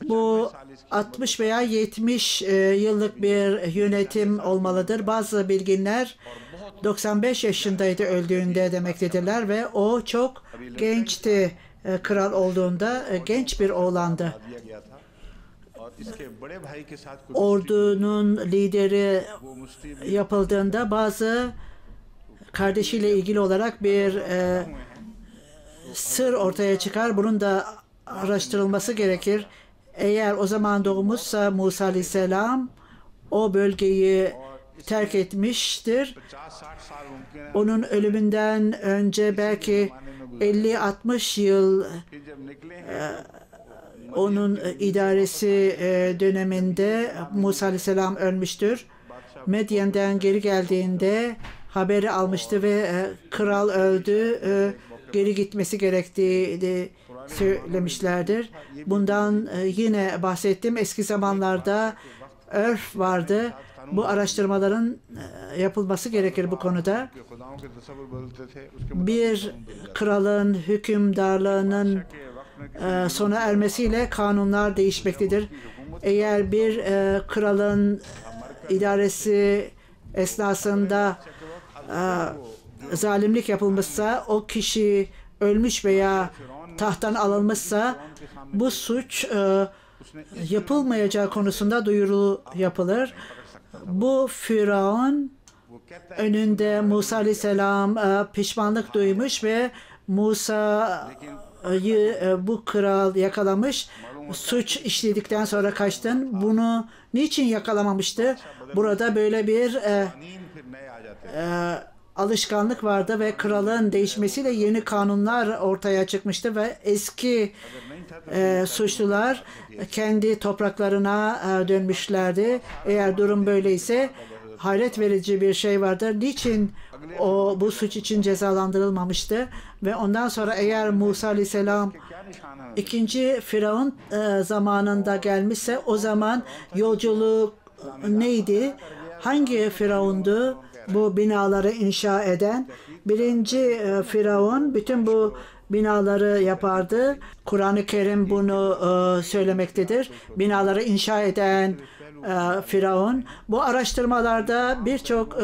Speaker 2: Bu 60 veya 70 yıllık bir yönetim olmalıdır. Bazı bilginler 95 yaşındaydı öldüğünde demektedirler ve o çok gençti kral olduğunda, genç bir oğlandı. Ordunun lideri yapıldığında bazı kardeşiyle ilgili olarak bir sır ortaya çıkar. Bunun da araştırılması gerekir. Eğer o zaman doğmuşsa Musa Aleyhisselam o bölgeyi terk etmiştir. Onun ölümünden önce belki 50-60 yıl onun idaresi döneminde Musa Aleyhisselam ölmüştür. Medyen'den geri geldiğinde haberi almıştı ve kral öldü, geri gitmesi gerektiğini söylemişlerdir. Bundan yine bahsettim. Eski zamanlarda örf vardı. Bu araştırmaların yapılması gerekir bu konuda. Bir kralın hükümdarlığının sona ermesiyle kanunlar değişmektedir. Eğer bir kralın idaresi esnasında zalimlik yapılmışsa, o kişi ölmüş veya tahttan alınmışsa, bu suç yapılmayacağı konusunda duyuru yapılır. Bu Firavun önünde Musa Aleyhisselam pişmanlık duymuş ve Musa'yı bu kral yakalamış. Suç işledikten sonra kaçtın. Bunu niçin yakalamamıştı? Burada böyle bir alışkanlık vardı ve kralın değişmesiyle yeni kanunlar ortaya çıkmıştı ve eski suçlular kendi topraklarına dönmüşlerdi. Eğer durum böyleyse hayret verici bir şey vardır. Niçin o bu suç için cezalandırılmamıştı? Ve ondan sonra eğer Musa Aleyhisselam ikinci Firavun zamanında gelmişse, o zaman yolculuk neydi? Hangi Firavundu bu binaları inşa eden? Birinci Firavun bütün bu binaları yapardı. Kur'an-ı Kerim bunu söylemektedir. Binaları inşa eden Firavun. Bu araştırmalarda birçok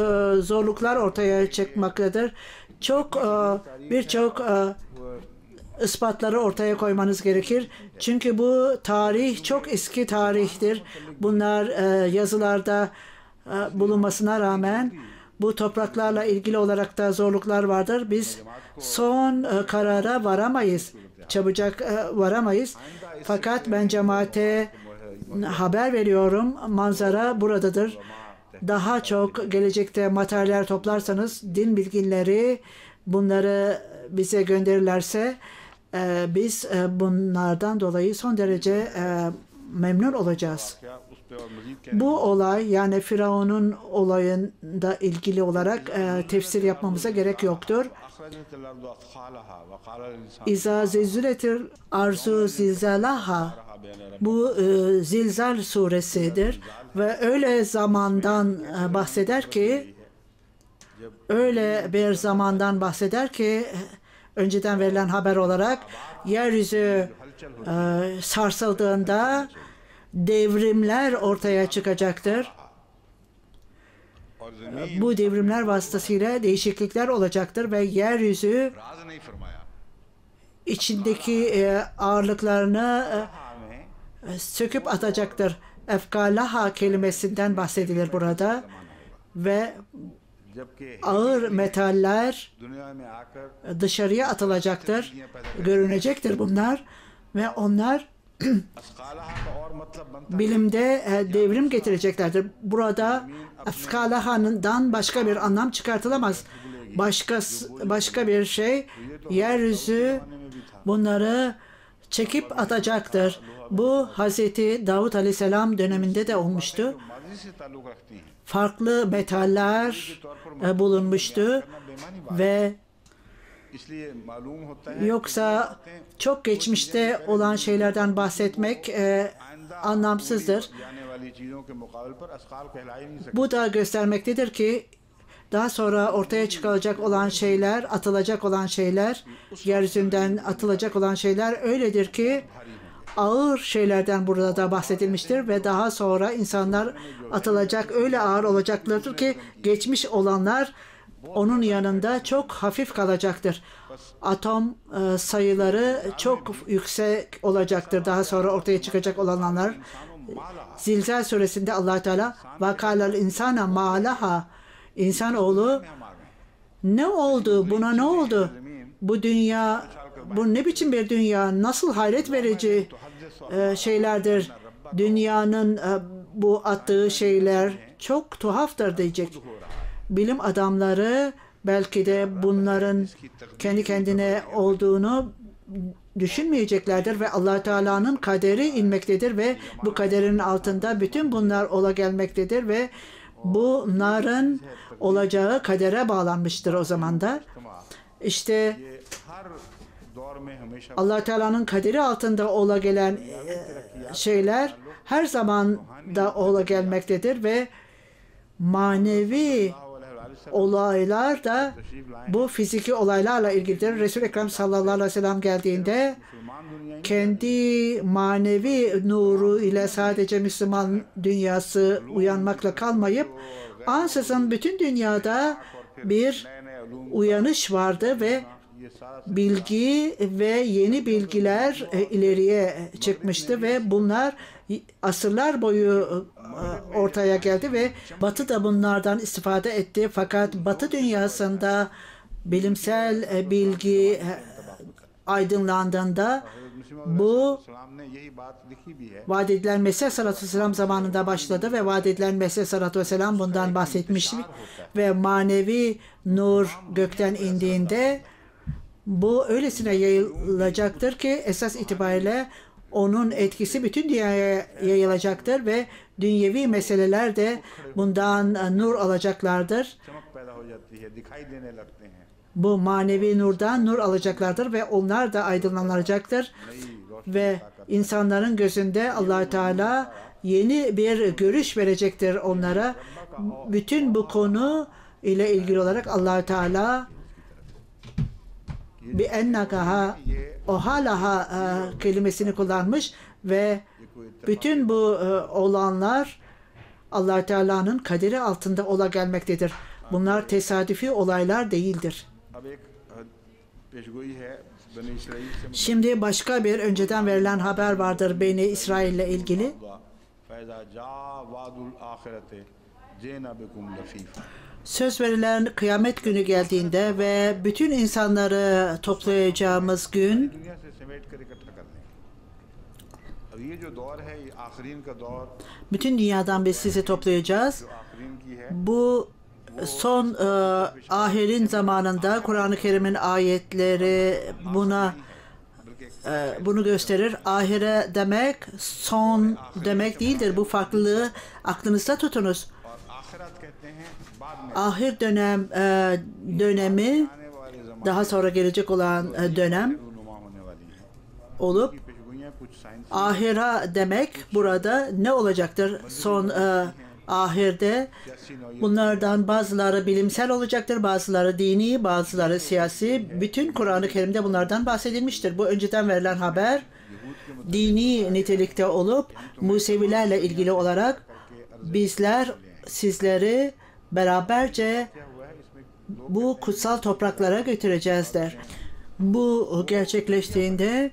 Speaker 2: zorluklar ortaya çıkmaktadır. Birçok ispatları ortaya koymanız gerekir. Çünkü bu tarih çok eski tarihtir. Bunlar yazılarda bulunmasına rağmen Bu topraklarla ilgili olarak da zorluklar vardır. Biz son karara varamayız. Çabucak varamayız. Fakat ben cemaate haber veriyorum. Manzara buradadır. Daha çok gelecekte materyaller toplarsanız, din bilginleri bunları bize gönderirlerse biz bunlardan dolayı son derece memnun olacağız. Bu olay, yani Firavun'un olayında ilgili olarak tefsir yapmamıza gerek yoktur. İza zilziletil arzu zilzalaha, bu Zilzal suresidir ve öyle zamandan bahseder ki, öyle bir zamandan bahseder ki önceden verilen haber olarak yeryüzü sarsıldığında devrimler ortaya çıkacaktır. Bu devrimler vasıtasıyla değişiklikler olacaktır ve yeryüzü içindeki ağırlıklarını söküp atacaktır. Efkalaha kelimesinden bahsedilir burada ve ağır metaller dışarıya atılacaktır. Görünecektir bunlar ve onlar bilimde devrim getireceklerdir. Burada efkalaha'dan başka bir anlam çıkartılamaz. Başka bir şey, yeryüzü bunları çekip atacaktır. Bu Hazreti Davud Aleyhisselam döneminde de olmuştu. Farklı metaller bulunmuştu ve yoksa çok geçmişte olan şeylerden bahsetmek anlamsızdır. Bu da göstermektedir ki daha sonra ortaya çıkacak olan şeyler, atılacak olan şeyler, yeryüzünden atılacak olan şeyler öyledir ki ağır şeylerden burada da bahsedilmiştir ve daha sonra insanlar atılacak, öyle ağır olacaklardır ki geçmiş olanlar onun yanında çok hafif kalacaktır. Atom sayıları çok yüksek olacaktır. Daha sonra ortaya çıkacak olanlar. Zilzal suresinde Allah Teala "Vakalal insana ma'laha", insanoğlu ne oldu? Buna ne oldu? Bu dünya, bu ne biçim bir dünya? Nasıl hayret verici şeylerdir. Dünyanın bu attığı şeyler çok tuhaftır diyecek. Bilim adamları belki de bunların kendi kendine olduğunu düşünmeyeceklerdir ve Allah Teala'nın kaderi inmektedir ve bu kaderin altında bütün bunlar ola gelmektedir ve bunların olacağı kadere bağlanmıştır o zaman da. İşte Allah Teala'nın kaderi altında ola gelen şeyler her zaman da ola gelmektedir ve manevi olaylar da bu fiziki olaylarla ilgilidir. Resul-i Ekrem sallallahu aleyhi ve sellem geldiğinde kendi manevi nuru ile sadece Müslüman dünyası uyanmakla kalmayıp ansızın bütün dünyada bir uyanış vardı ve bilgi ve yeni bilgiler ileriye çıkmıştı ve bunlar asırlar boyu ortaya geldi ve Batı da bunlardan istifade etti. Fakat Batı dünyasında bilimsel bilgi aydınlandığında bu vaat edilen Mesih Aleyhisselatü Vesselam zamanında başladı ve vaat edilen Mesih Aleyhisselatü Vesselam bundan bahsetmişti ve manevi nur gökten indiğinde bu öylesine yayılacaktır ki esas itibariyle onun etkisi bütün dünyaya yayılacaktır ve dünyevi meseleler de bundan nur alacaklardır. Bu manevi nurdan nur alacaklardır ve onlar da aydınlanacaktır ve insanların gözünde Allah Teala yeni bir görüş verecektir onlara. Bütün bu konu ile ilgili olarak Allah Teala bir ennakaha ohalaha kelimesini kullanmış ve bütün bu olanlar Allah Teala'nın kaderi altında ola gelmektedir. Bunlar tesadüfi olaylar değildir. Şimdi başka bir önceden verilen haber vardır Beni İsrail ile ilgili. söz verilen kıyamet günü geldiğinde ve bütün insanları toplayacağımız gün, bütün dünyadan biz sizi toplayacağız. Bu son ahirin zamanında Kur'an-ı Kerim'in ayetleri bunu gösterir. Ahire demek son demek değildir. Bu farklılığı aklınızda tutunuz. Ahir dönemi daha sonra gelecek olan dönem olup ahira demek burada ne olacaktır? Son ahirde bunlardan bazıları bilimsel olacaktır, bazıları dini, bazıları siyasi. Bütün Kur'an-ı Kerim'de bunlardan bahsedilmiştir. Bu önceden verilen haber dini nitelikte olup Musevilerle ilgili olarak bizler sizleri beraberce bu kutsal topraklara götüreceğiz der. Bu gerçekleştiğinde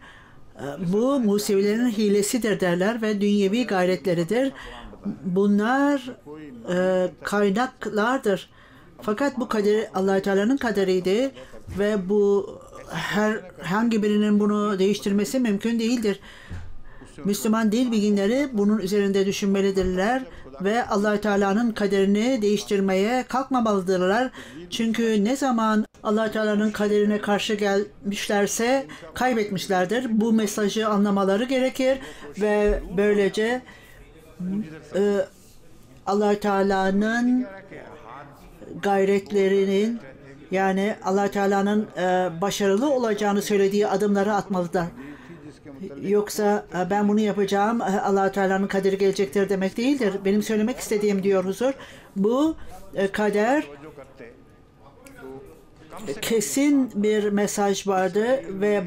Speaker 2: bu Musevilerin hilesidir derler ve dünyevi gayretleridir. Bunlar kaynaklardır. Fakat bu kader Allah-u Teala'nın kaderiydi ve bu herhangi birinin bunu değiştirmesi mümkün değildir. Müslüman dil bilginleri bunun üzerinde düşünmelidirler ve Allah-u Teala'nın kaderini değiştirmeye kalkmamalıdırlar. Çünkü ne zaman Allah-u Teala'nın kaderine karşı gelmişlerse kaybetmişlerdir. Bu mesajı anlamaları gerekir ve böylece Allah-u Teala'nın gayretlerinin, yani Allah-u Teala'nın başarılı olacağını söylediği adımları atmalıdır. Yoksa ben bunu yapacağım, Allah-u Teala'nın kaderi gelecektir demek değildir. Benim söylemek istediğim diyor huzur, bu kader kesin bir mesaj vardı ve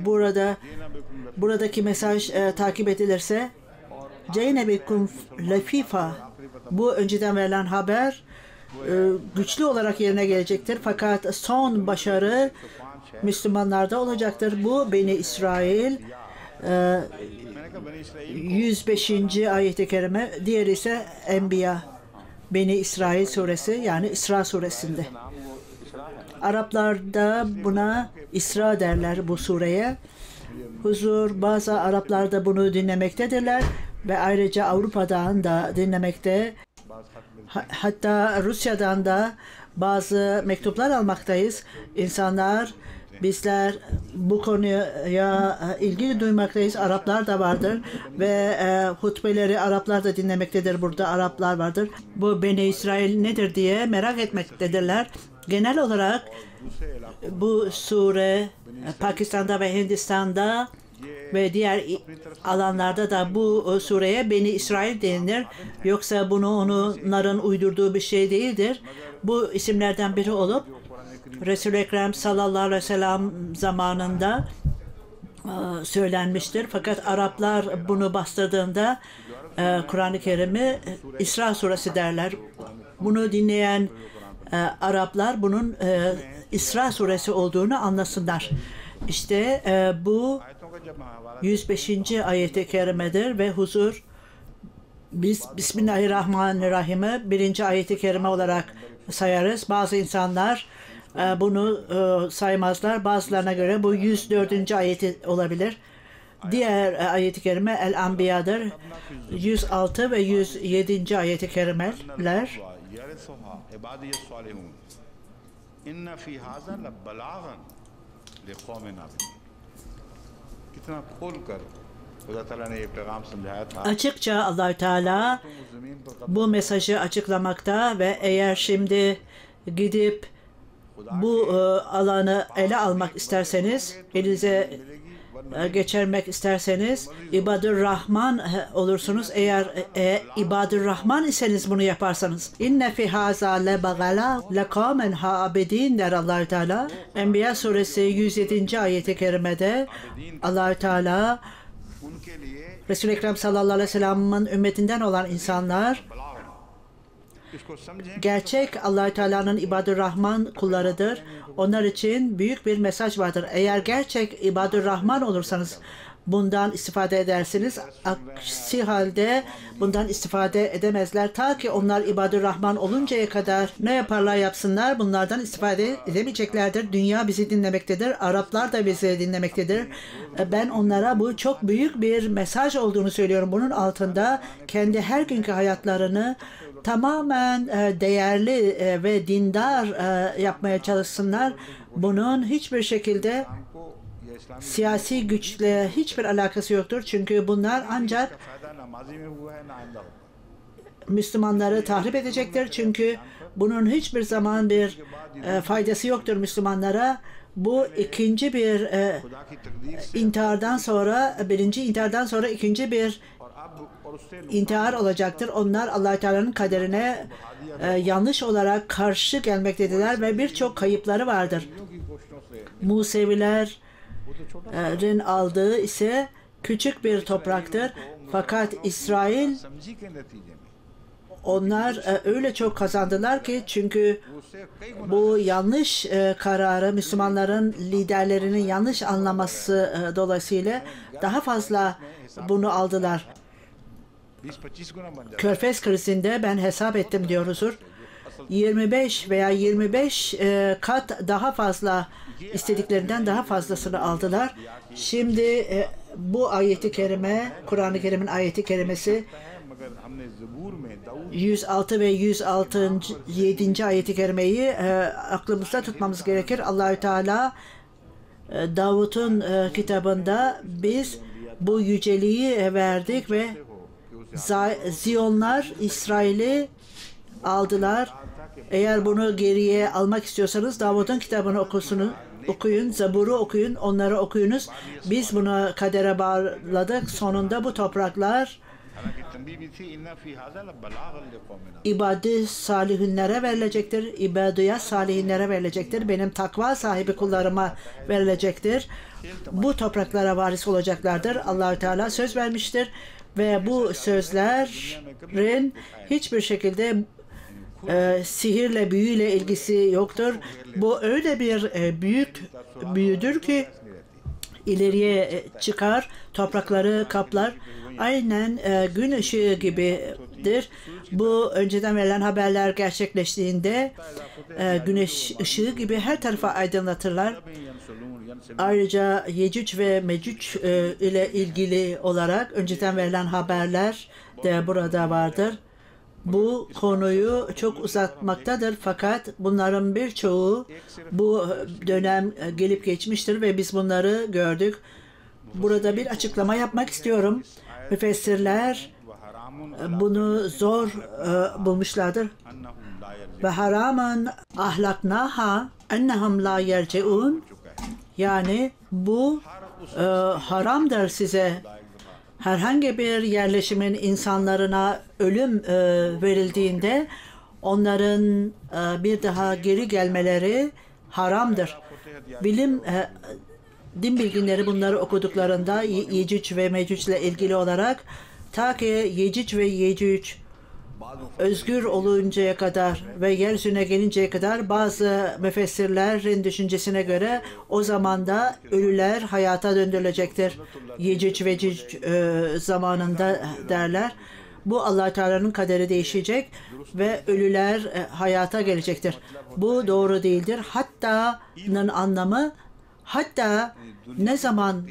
Speaker 2: buradaki mesaj takip edilirse Ceynebikum lafifa, bu önceden verilen haber güçlü olarak yerine gelecektir. Fakat son başarı Müslümanlarda olacaktır. Bu Beni İsrail 105. ayet-i kerime, diğeri ise Enbiya Beni İsrail suresi, yani İsra suresinde. Araplarda buna İsra derler bu sureye. Huzur, bazı Araplar da bunu dinlemektedirler ve ayrıca Avrupa'dan da dinlemekte. Hatta Rusya'dan da bazı mektuplar almaktayız. İnsanlar, bizler bu konuya ilgi duymaktayız. Araplar da vardır ve hutbeleri Araplar da dinlemektedir. Burada Araplar vardır. Bu Beni İsrail nedir diye merak etmektedirler. Genel olarak bu sure Pakistan'da ve Hindistan'da ve diğer alanlarda da bu sureye Beni İsrail denilir. Yoksa bunu onların uydurduğu bir şey değildir. Bu isimlerden biri olup Resul-i Ekrem sallallahu aleyhi ve sellem zamanında söylenmiştir. Fakat Araplar bunu bastırdığında Kur'an-ı Kerim'i İsra suresi derler. Bunu dinleyen Araplar bunun İsra suresi olduğunu anlasınlar. İşte bu 105. ayet-i kerimedir ve huzur, biz Bismillahirrahmanirrahim'i 1. ayet-i kerime olarak sayarız. Bazı insanlar bunu saymazlar. Bazılarına göre bu 104. ayeti olabilir. Diğer ayet-i kerime El-Anbiya'dır. 106 ve 107. ayet-i kerimeler. Açıkça Allah-u Teala bu mesajı açıklamakta ve eğer şimdi gidip bu alanı ele almak isterseniz, elinize geçirmek isterseniz İbadur Rahman olursunuz. Eğer İbadur Rahman iseniz bunu yaparsanız. İnne fi haza lebagala lekamen haabedin der Allah-u Teala. Enbiya suresi 107. ayet-i kerimede Allah-u Teala Resul-i Ekrem sallallahu aleyhi ve sellem'in ümmetinden olan insanlar gerçek Allah-u Teala'nın İbadur Rahman kullarıdır. Onlar için büyük bir mesaj vardır. Eğer gerçek İbadur Rahman olursanız, bundan istifade edersiniz. Aksi halde bundan istifade edemezler. Ta ki onlar ibadur Rahman oluncaya kadar ne yaparlar yapsınlar bunlardan istifade edemeyeceklerdir. Dünya bizi dinlemektedir. Araplar da bizi dinlemektedir. Ben onlara bu çok büyük bir mesaj olduğunu söylüyorum. Bunun altında kendi her günkü hayatlarını tamamen değerli ve dindar yapmaya çalışsınlar. Bunun hiçbir şekilde siyasi güçle hiçbir alakası yoktur. Çünkü bunlar ancak Müslümanları tahrip edecektir. Çünkü bunun hiçbir zaman bir faydası yoktur Müslümanlara. Bu ikinci bir intihardan sonra, birinci intihardan sonra ikinci bir intihar olacaktır. Onlar Allah Teala'nın kaderine yanlış olarak karşı gelmektediler ve birçok kayıpları vardır. Musevilerin aldığı ise küçük bir topraktır. Fakat İsrail onlar öyle çok kazandılar ki çünkü bu yanlış kararı Müslümanların liderlerinin yanlış anlaması dolayısıyla daha fazla bunu aldılar. Körfez krizinde ben hesap ettim diyoruzdur. 25 veya 25 kat daha fazla istediklerinden daha fazlasını aldılar. Şimdi bu ayeti kerime, Kur'an-ı Kerim'in ayeti kerimesi 106 ve 107. ayeti kerimeyi aklımızda tutmamız gerekir. Allahü Teala Davut'un kitabında biz bu yüceliği verdik ve Ziyonlar İsrail'i aldılar. Eğer bunu geriye almak istiyorsanız Davut'un kitabını okuyun, Zabur'u okuyun, onları okuyunuz. Biz bunu kadere bağladık. Sonunda bu topraklar ibadü salihinlere verilecektir. İbadüye salihinlere verilecektir. Benim takva sahibi kullarıma verilecektir. Bu topraklara varis olacaklardır. Allahü Teala söz vermiştir ve bu sözlerin hiçbir şekilde sihirle, büyüyle ilgisi yoktur. Bu öyle bir büyüdür ki ileriye çıkar, toprakları kaplar. Aynen gün ışığı gibidir. Bu önceden verilen haberler gerçekleştiğinde güneş ışığı gibi her tarafa aydınlatırlar. Ayrıca Yecüc ve Mecüc ile ilgili olarak önceden verilen haberler de burada vardır. Bu konuyu çok uzatmaktadır fakat bunların birçoğu bu dönem gelip geçmiştir ve biz bunları gördük. Burada bir açıklama yapmak istiyorum. Müfessirler bunu zor bulmuşlardır. Ve haraman ahlaknaha ennehum la yerceun, yani bu haramdır size. Herhangi bir yerleşimin insanlarına ölüm verildiğinde onların bir daha geri gelmeleri haramdır. Din bilginleri bunları okuduklarında Yecüc ve Mecüc ile ilgili olarak ta ki Yecüc ve Yecüc özgür oluncaya kadar ve yeryüzüne gelinceye kadar bazı müfessirlerin düşüncesine göre o zaman da ölüler hayata döndürülecektir. Yecüc ve Yecüc zamanında derler. Bu Allah Teala'nın kaderi değişecek ve ölüler hayata gelecektir. Bu doğru değildir. Hatta'nın anlamı hatta ne zaman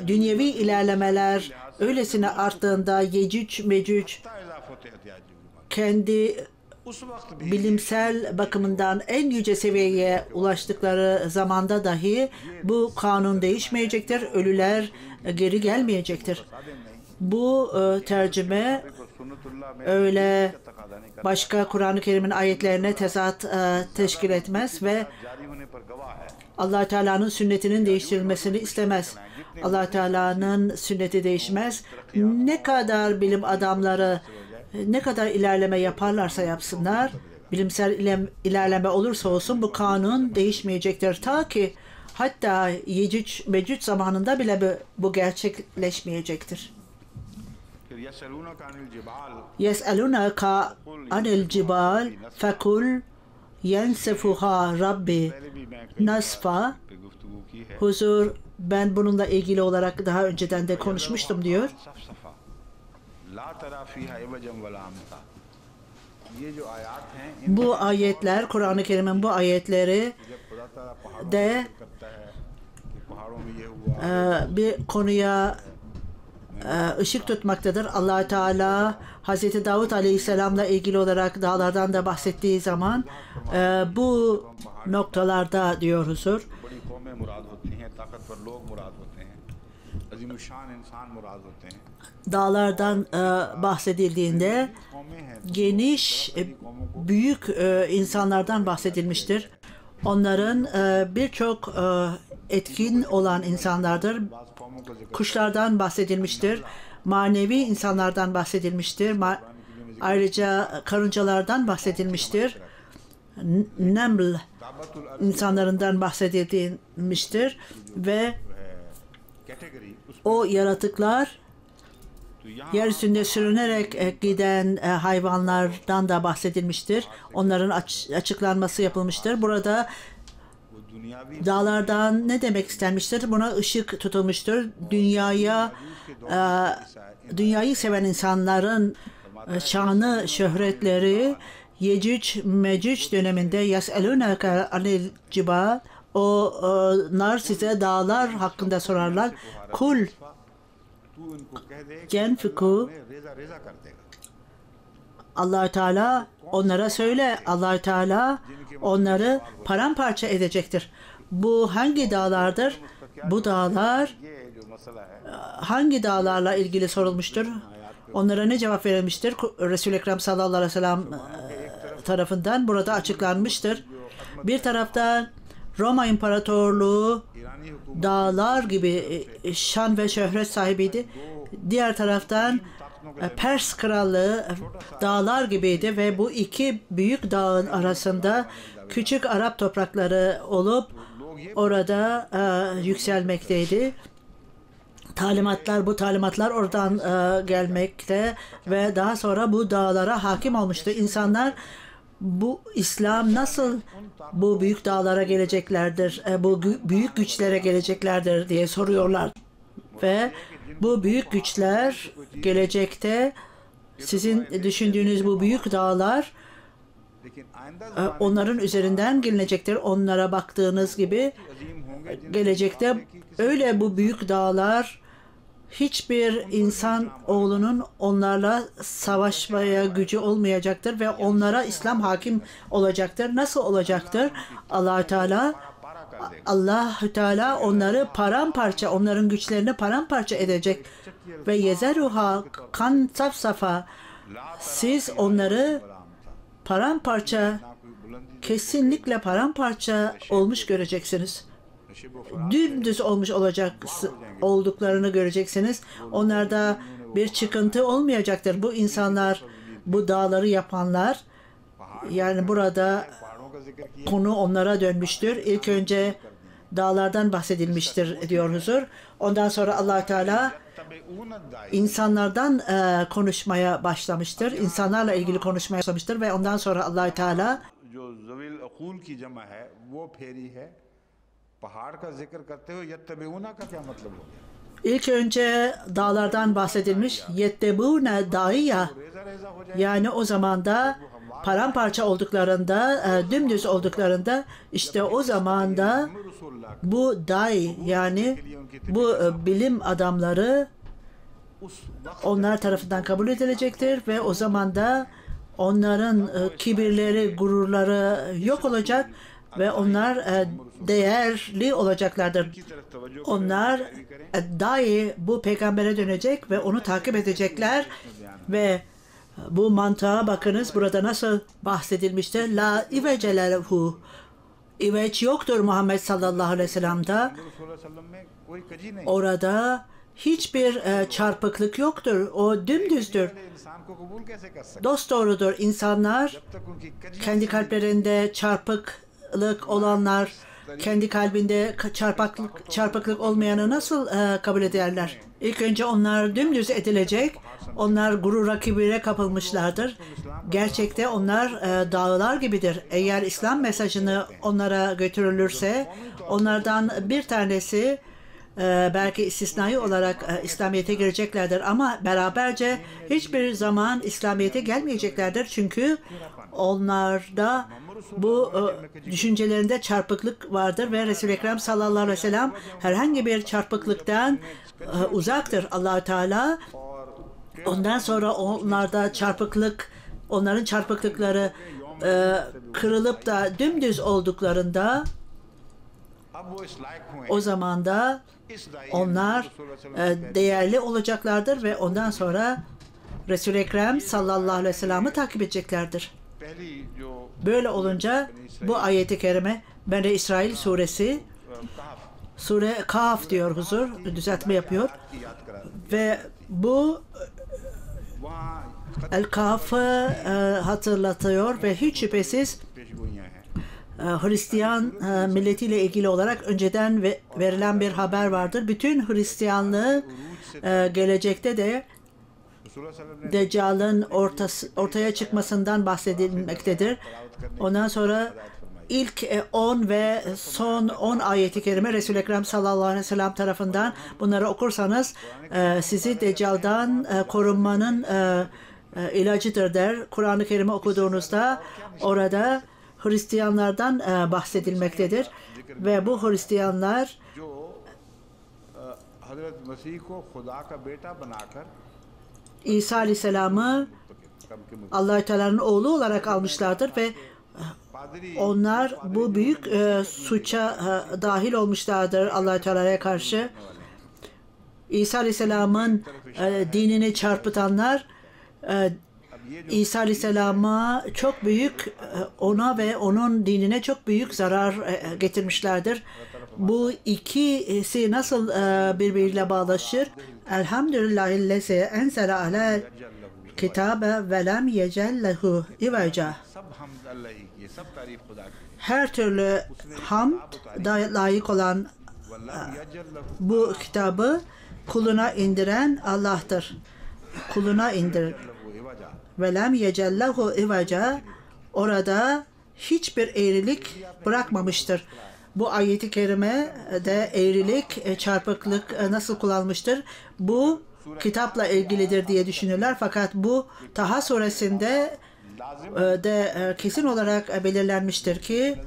Speaker 2: dünyevi ilerlemeler öylesine arttığında Yecüc Mecüc kendi bilimsel bakımından en yüce seviyeye ulaştıkları zamanda dahi bu kanun değişmeyecektir. Ölüler geri gelmeyecektir. Bu tercüme öyle başka Kur'an-ı Kerim'in ayetlerine tezat teşkil etmez ve Allah Teala'nın sünnetinin değiştirilmesini istemez. Allah Teala'nın sünneti değişmez. Ne kadar bilim adamları ne kadar ilerleme yaparlarsa yapsınlar, bilimsel ilerleme olursa olsun bu kanun değişmeyecektir. Ta ki hatta Yecüc Mecüc zamanında bile bu gerçekleşmeyecektir. Yes'elunaka anil cibal fekul yensefuha Rabbi nasfa. Huzur Ben bununla ilgili olarak daha önceden de konuşmuştum diyor. Bu ayetler, Kur'an-ı Kerim'in bu ayetleri de bir konuya ışık tutmaktadır. Allah Teala Hazreti Davut Aleyhisselam'la ilgili olarak dağlardan da bahsettiği zaman bu noktalarda diyor huzur. Dağlardan bahsedildiğinde geniş, büyük insanlardan bahsedilmiştir. Onların birçok etkin olan insanlardır. Kuşlardan bahsedilmiştir. Manevi insanlardan bahsedilmiştir. Ayrıca karıncalardan bahsedilmiştir. Neml insanlarından bahsedilmiştir ve o yaratıklar yeryüzünde sürünerek giden hayvanlardan da bahsedilmiştir. Onların açıklanması yapılmıştır. Burada dağlardan ne demek istenmiştir? Buna ışık tutulmuştur. Dünyayı seven insanların şanı, şöhretleri Yecüc Mecüc döneminde yes'elûneke anil cibâl, onlar size dağlar hakkında sorarlar. Kul yenfiku, Allah Teala onlara söyle, Allah Teala onları paramparça edecektir. Bu hangi dağlardır? Bu dağlar hangi dağlarla ilgili sorulmuştur? Onlara ne cevap verilmiştir? Resul-i Ekrem sallallahu aleyhi ve sellem tarafından burada açıklanmıştır. Bir taraftan Roma İmparatorluğu dağlar gibi şan ve şöhret sahibiydi. Diğer taraftan Pers Krallığı dağlar gibiydi ve bu iki büyük dağın arasında küçük Arap toprakları olup orada yükselmekteydi. Bu talimatlar oradan gelmekte ve daha sonra bu dağlara hakim olmuştu. İnsanlar bu İslam nasıl bu büyük dağlara geleceklerdir, bu büyük güçlere geleceklerdir diye soruyorlar. Ve bu büyük güçler gelecekte sizin düşündüğünüz bu büyük dağlar onların üzerinden gelinecektir. Onlara baktığınız gibi gelecekte öyle bu büyük dağlar hiçbir insan oğlunun onlarla savaşmaya gücü olmayacaktır ve onlara İslam hakim olacaktır. Nasıl olacaktır? Allah Teala onları paramparça, onların güçlerini paramparça edecek ve yezeruha kan safsafa, siz onları paramparça, kesinlikle paramparça olmuş göreceksiniz. Dümdüz olmuş olduklarını göreceksiniz. Onlarda bir çıkıntı olmayacaktır. Bu insanlar, bu dağları yapanlar, yani burada konu onlara dönmüştür. İlk önce dağlardan bahsedilmiştir diyor huzur. Ondan sonra Allah Teala insanlardan konuşmaya başlamıştır. İnsanlarla ilgili konuşmaya başlamıştır ve ondan sonra Allah Teala İlk önce dağlardan bahsedilmiş. Yettebûne dâiyya, yani o zaman da paramparça olduklarında, dümdüz olduklarında, işte o zaman da bu dai, yani bu bilim adamları onlar tarafından kabul edilecektir ve o zaman da onların kibirleri, gururları yok olacak ve onlar değerli olacaklardır. Onlar dahi bu peygambere dönecek ve onu takip edecekler ve bu mantığa bakınız, burada nasıl bahsedilmiştir? La ivece lehu. İveç yoktur Muhammed sallallahu aleyhi ve sellem'de. Orada hiçbir çarpıklık yoktur. O dümdüzdür. Dosdoğrudur. İnsanlar kendi kalplerinde çarpıklık olanlar, kendi kalbinde çarpıklık olmayanı nasıl kabul ederler? İlk önce onlar dümdüz edilecek. Onlar gurura, kibire kapılmışlardır. Gerçekte onlar dağlar gibidir. Eğer İslam mesajını onlara götürülürse, onlardan bir tanesi belki istisnai olarak İslamiyet'e gireceklerdir ama beraberce hiçbir zaman İslamiyet'e gelmeyeceklerdir. Çünkü onlarda bu düşüncelerinde çarpıklık vardır ve Resul-i Ekrem sallallahu aleyhi ve sellem herhangi bir çarpıklıktan uzaktır. Allah-u Teala ondan sonra onlarda çarpıklık, onların çarpıklıkları kırılıp da dümdüz olduklarında o zaman da onlar değerli olacaklardır ve ondan sonra Resul-i Ekrem sallallahu aleyhi ve sellem'i takip edeceklerdir. Böyle olunca bu ayeti kerime Beni İsrail suresi, sure Kahf diyor huzur, düzeltme yapıyor ve bu El-Kahf'ı hatırlatıyor ve hiç şüphesiz Hristiyan milletiyle ilgili olarak önceden verilen bir haber vardır. Bütün Hristiyanlığı gelecekte de Deccal'ın ortaya çıkmasından bahsedilmektedir. Ondan sonra ilk 10 ve son 10 ayeti kerime Resul-i Ekrem sallallahu aleyhi ve sellem tarafından bunları okursanız sizi Deccal'dan korunmanın ilacıdır der. Kur'an-ı Kerim'i okuduğunuzda orada Hristiyanlardan bahsedilmektedir ve bu Hristiyanlar İsa Aleyhisselam'ı Allah-u Teala'nın oğlu olarak almışlardır ve onlar bu büyük suça dahil olmuşlardır Allah-u Teala'ya karşı. İsa Aleyhisselam'ın dinini çarpıtanlar İsa Aleyhisselam'a çok büyük, ona ve onun dinine çok büyük zarar getirmişlerdir. Bu ikisi nasıl birbiriyle bağlaşır? Elhamdülillahillezi enzele ala kitabe ve lem yecellehu iveca. Her türlü hamd layık olan bu kitabı kuluna indiren Allah'tır. Kuluna indirir. Ve lem yecellehu iveca, orada hiçbir eğrilik bırakmamıştır. Bu ayeti kerime de eğrilik, çarpıklık nasıl kullanmıştır? Bu kitapla ilgilidir diye düşünürler. Fakat bu Taha suresinde de kesin olarak belirlenmiştir ki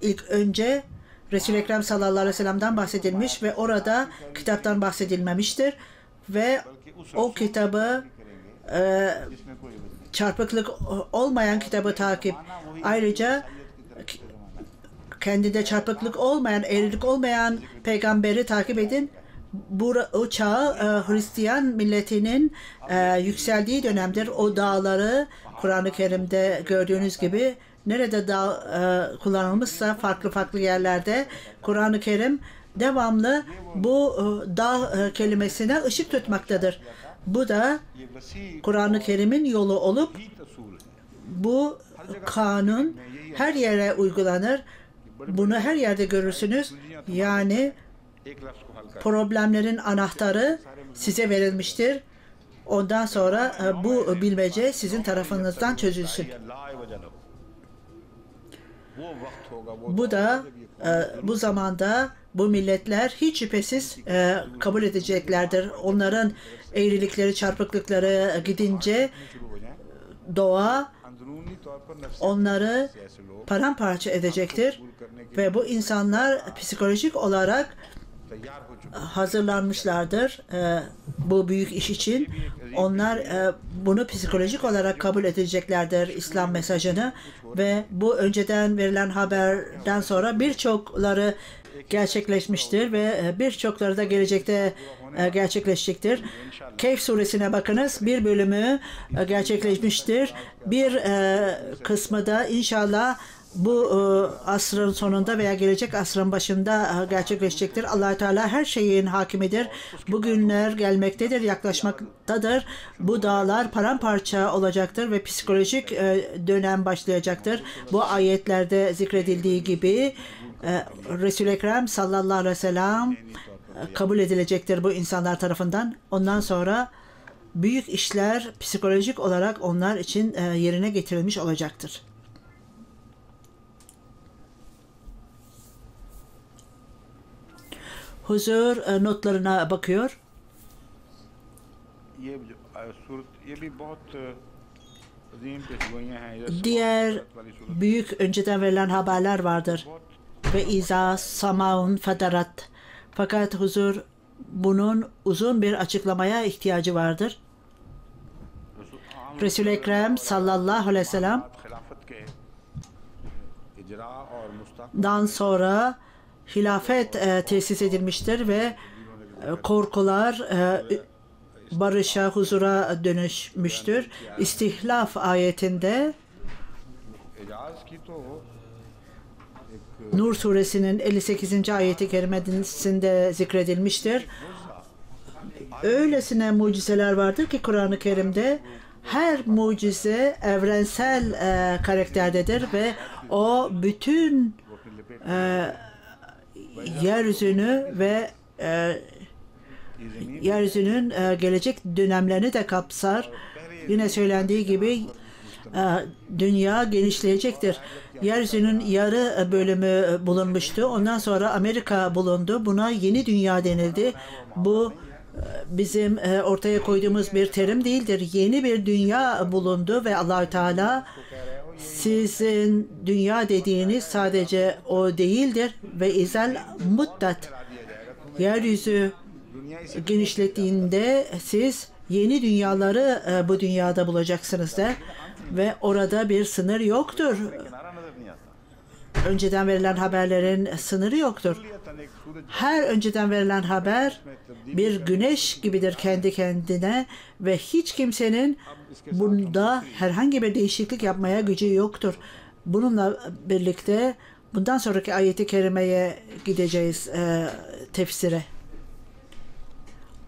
Speaker 2: ilk önce Resul-i Ekrem sallallahu aleyhi ve sellem'den bahsedilmiş ve orada kitaptan bahsedilmemiştir ve o kitabı çarpıklık olmayan kitabı takip, ayrıca kendinde çarpıklık olmayan, eğrilik olmayan peygamberi takip edin. O çağ Hristiyan milletinin yükseldiği dönemdir. O dağları Kur'an-ı Kerim'de gördüğünüz gibi nerede dağ kullanılmışsa farklı yerlerde Kur'an-ı Kerim devamlı bu dağ kelimesine ışık tutmaktadır. Bu da Kur'an-ı Kerim'in yolu olup bu kanun her yere uygulanır. Bunu her yerde görürsünüz. Yani problemlerin anahtarı size verilmiştir. Ondan sonra bu bilmece sizin tarafınızdan çözülsün. Bu da bu zamanda bu milletler hiç şüphesiz kabul edeceklerdir. Onların eğrilikleri, çarpıklıkları gidince doğa onları paramparça edecektir ve bu insanlar psikolojik olarak hazırlanmışlardır bu büyük iş için. Onlar bunu psikolojik olarak kabul edeceklerdir, İslam mesajını, ve bu önceden verilen haberden sonra birçokları gerçekleşmiştir ve birçokları da gelecekte gerçekleşecektir. Kehf suresine bakınız, bir bölümü gerçekleşmiştir. Bir kısmı da inşallah bu asrın sonunda veya gelecek asrın başında gerçekleşecektir. Allah-u Teala her şeyin hakimidir. Bugünler gelmektedir, yaklaşmaktadır. Bu dağlar paramparça olacaktır ve psikolojik dönem başlayacaktır. Bu ayetlerde zikredildiği gibi Resul-i Ekrem sallallahu aleyhi ve sellem kabul edilecektir bu insanlar tarafından. Ondan sonra büyük işler psikolojik olarak onlar için yerine getirilmiş olacaktır. Huzur notlarına bakıyor. Diğer büyük önceden verilen haberler vardır. Ve İza Samaun Fadarat. Fakat huzur bunun uzun bir açıklamaya ihtiyacı vardır. Resul-i Ekrem sallallahu aleyhi ve sellem dan sonra hilafet tesis edilmiştir ve korkular barışa, huzura dönüşmüştür. İstihlaf ayetinde Nur suresinin 58. ayeti kerimesinde zikredilmiştir. Öylesine mucizeler vardır ki Kur'an-ı Kerim'de her mucize evrensel karakterdedir ve o bütün yeryüzünü ve yeryüzünün gelecek dönemlerini de kapsar. Yine söylendiği gibi dünya genişleyecektir. Yeryüzünün yarı bölümü bulunmuştu. Ondan sonra Amerika bulundu. Buna yeni dünya denildi. Bu bizim ortaya koyduğumuz bir terim değildir. Yeni bir dünya bulundu ve Allah-u Teala sizin dünya dediğiniz sadece o değildir ve izel muddat yeryüzü genişlettiğinde siz yeni dünyaları bu dünyada bulacaksınız der ve orada bir sınır yoktur. Önceden verilen haberlerin sınırı yoktur. Her önceden verilen haber bir güneş gibidir kendi kendine ve hiç kimsenin bunda herhangi bir değişiklik yapmaya gücü yoktur. Bununla birlikte bundan sonraki ayeti kerimeye gideceğiz tefsire.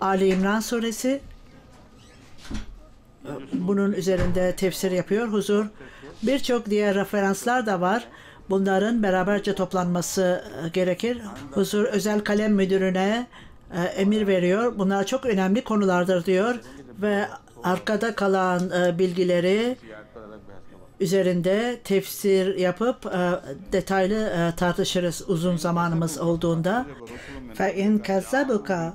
Speaker 2: Ali İmran suresi bunun üzerinde tefsir yapıyor. Huzur birçok diğer referanslar da var. Bunların beraberce toplanması gerekir. Huzur özel kalem müdürüne emir veriyor. Bunlar çok önemli konulardır diyor ve arkada kalan bilgileri üzerinde tefsir yapıp detaylı tartışırız uzun zamanımız olduğunda. فَاِنْ كَذَّبُكَ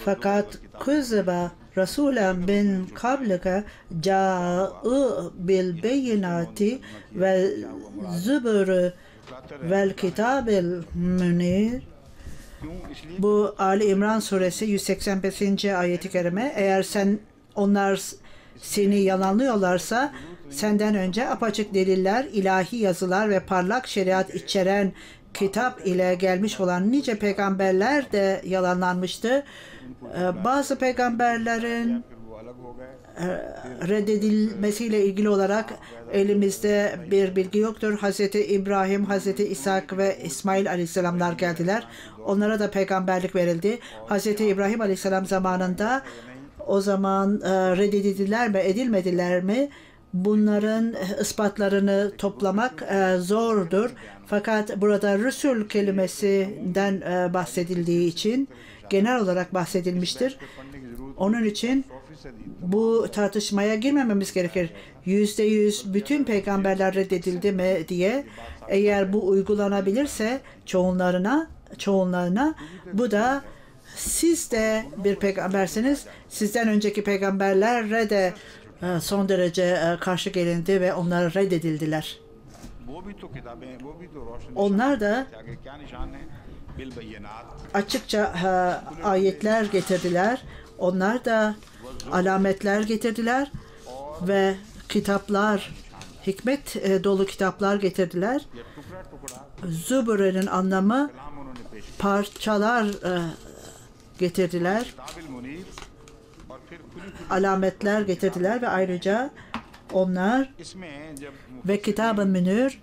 Speaker 2: fakat kuzeba rasulen bin kablika ca'u bil beyinati ve zübürü vel kitabil münir. Bu Ali İmran suresi 185. ayeti kerime. Eğer onlar seni yalanlıyorlarsa senden önce apaçık deliller, ilahi yazılar ve parlak şeriat içeren kitap ile gelmiş olan nice peygamberler de yalanlanmıştı. Bazı peygamberlerin reddedilmesiyle ilgili olarak elimizde bir bilgi yoktur. Hazreti İbrahim, Hazreti İshak ve İsmail Aleyhisselamlar geldiler. Onlara da peygamberlik verildi. Hazreti İbrahim Aleyhisselam zamanında o zaman reddedildiler mi, edilmediler mi? Bunların ispatlarını toplamak zordur. Fakat burada Resul kelimesinden bahsedildiği için genel olarak bahsedilmiştir. Onun için bu tartışmaya girmememiz gerekir. %100 bütün peygamberler reddedildi mi diye. Eğer bu uygulanabilirse çoğunlarına bu da siz de bir peygambersiniz. Sizden önceki peygamberlere de son derece karşı gelindi ve onlar reddedildiler. Onlar da açıkça ayetler getirdiler. Onlar da alametler getirdiler ve kitaplar, hikmet dolu kitaplar getirdiler. Zübür'ün anlamı parçalar getirdiler. Alametler getirdiler ve ayrıca onlar ve Kitab-ı Münir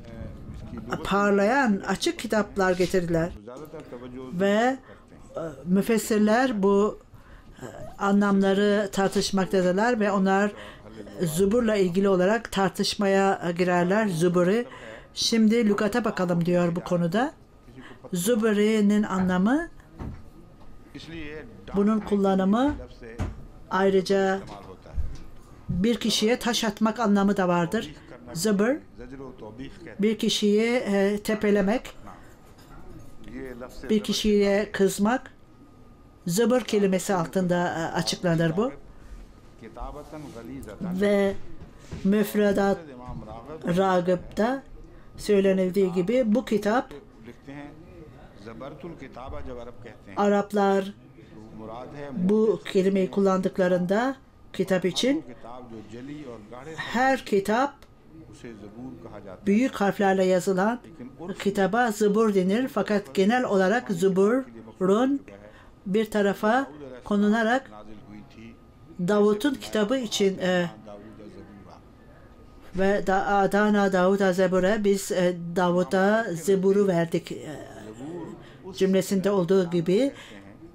Speaker 2: parlayan açık kitaplar getirdiler. Ve müfessirler bu anlamları tartışmaktadırlar ve onlar Zübur'la ilgili olarak tartışmaya girerler. Zübur'u. Şimdi lügata bakalım diyor bu konuda. Zübur'un anlamı, bunun kullanımı ayrıca bir kişiye taş atmak anlamı da vardır. Zübur, bir kişiye tepelemek, bir kişiye kızmak Zebur kelimesi altında açıklanır bu. Ve Müfredat Ragıb'da söylenildiği gibi bu kitap Araplar bu kelimeyi kullandıklarında kitap için her kitap büyük harflerle yazılan kitaba Zebur denir. Fakat genel olarak Zebur'un bir tarafa konularak Davut'un kitabı için ve Adana Davud'a Zebur'a biz Davut'a Zebur'u verdik cümlesinde olduğu gibi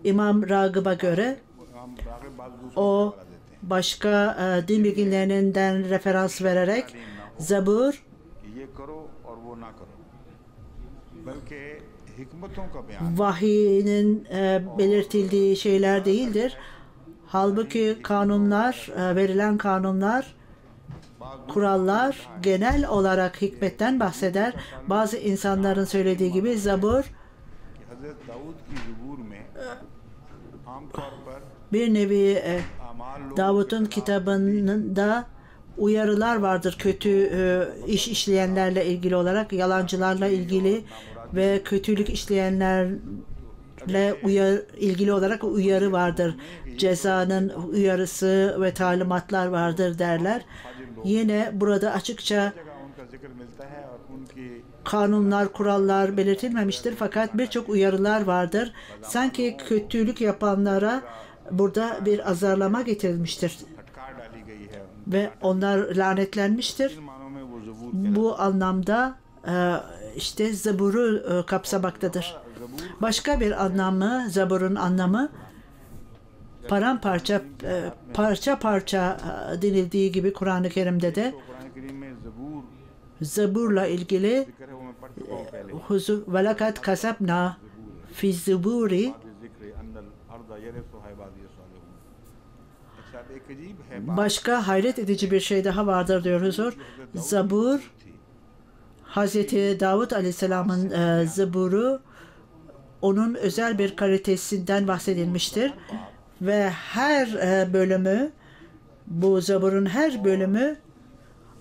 Speaker 2: İmam Ragıb'a göre o başka din bilginlerinden referans vererek Zebur vahiyinin belirtildiği şeyler değildir. Halbuki kanunlar, verilen kanunlar, kurallar genel olarak hikmetten bahseder. Bazı insanların söylediği gibi Zebur bir nevi Davut'un kitabında uyarılar vardır kötü iş işleyenlerle ilgili olarak, yalancılarla ilgili ve kötülük işleyenlerle ilgili olarak uyarı vardır. Cezanın uyarısı ve talimatlar vardır derler. Yine burada açıkça kanunlar, kurallar belirtilmemiştir fakat birçok uyarılar vardır. Sanki kötülük yapanlara burada bir azarlama getirilmiştir ve onlar lanetlenmiştir. Bu anlamda işte Zebur'u kapsamaktadır. Başka bir anlamı, Zebur'un anlamı paramparça, parça parça denildiği gibi Kur'an-ı Kerim'de de Zebur'la ilgili velakat kasabna fi zeburi başka hayret edici bir şey daha vardır diyor huzur. Zebur Hazreti Davud Aleyhisselam'ın Zebur'u onun özel bir kalitesinden bahsedilmiştir ve her bölümü bu Zebur'un her bölümü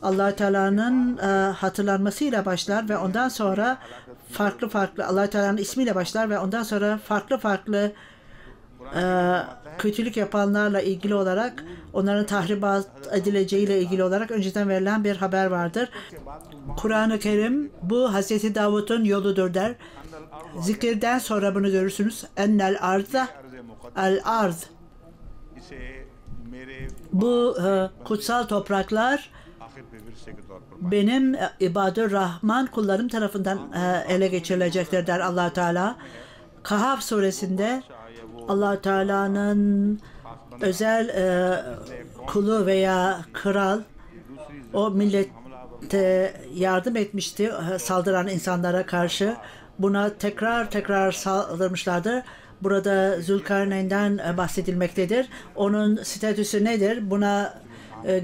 Speaker 2: Allah Teala'nın hatırlanmasıyla başlar ve ondan sonra farklı Allah Teala'nın ismiyle başlar ve ondan sonra farklı kötülük yapanlarla ilgili olarak onların tahribat edileceğiyle ilgili olarak önceden verilen bir haber vardır. Kur'an-ı Kerim bu Hazreti Davud'un yoludur der. Zikirden sonra bunu görürsünüz. Ennel arda el arz. Bu kutsal topraklar benim ibadur Rahman kullarım tarafından ele geçirilecektir der Allah Teala. Kahf suresinde Allah Teala'nın özel kulu veya kral o millete yardım etmişti saldıran insanlara karşı. Buna tekrar saldırmışlardır. Burada Zülkarneyn'den bahsedilmektedir. Onun statüsü nedir? Buna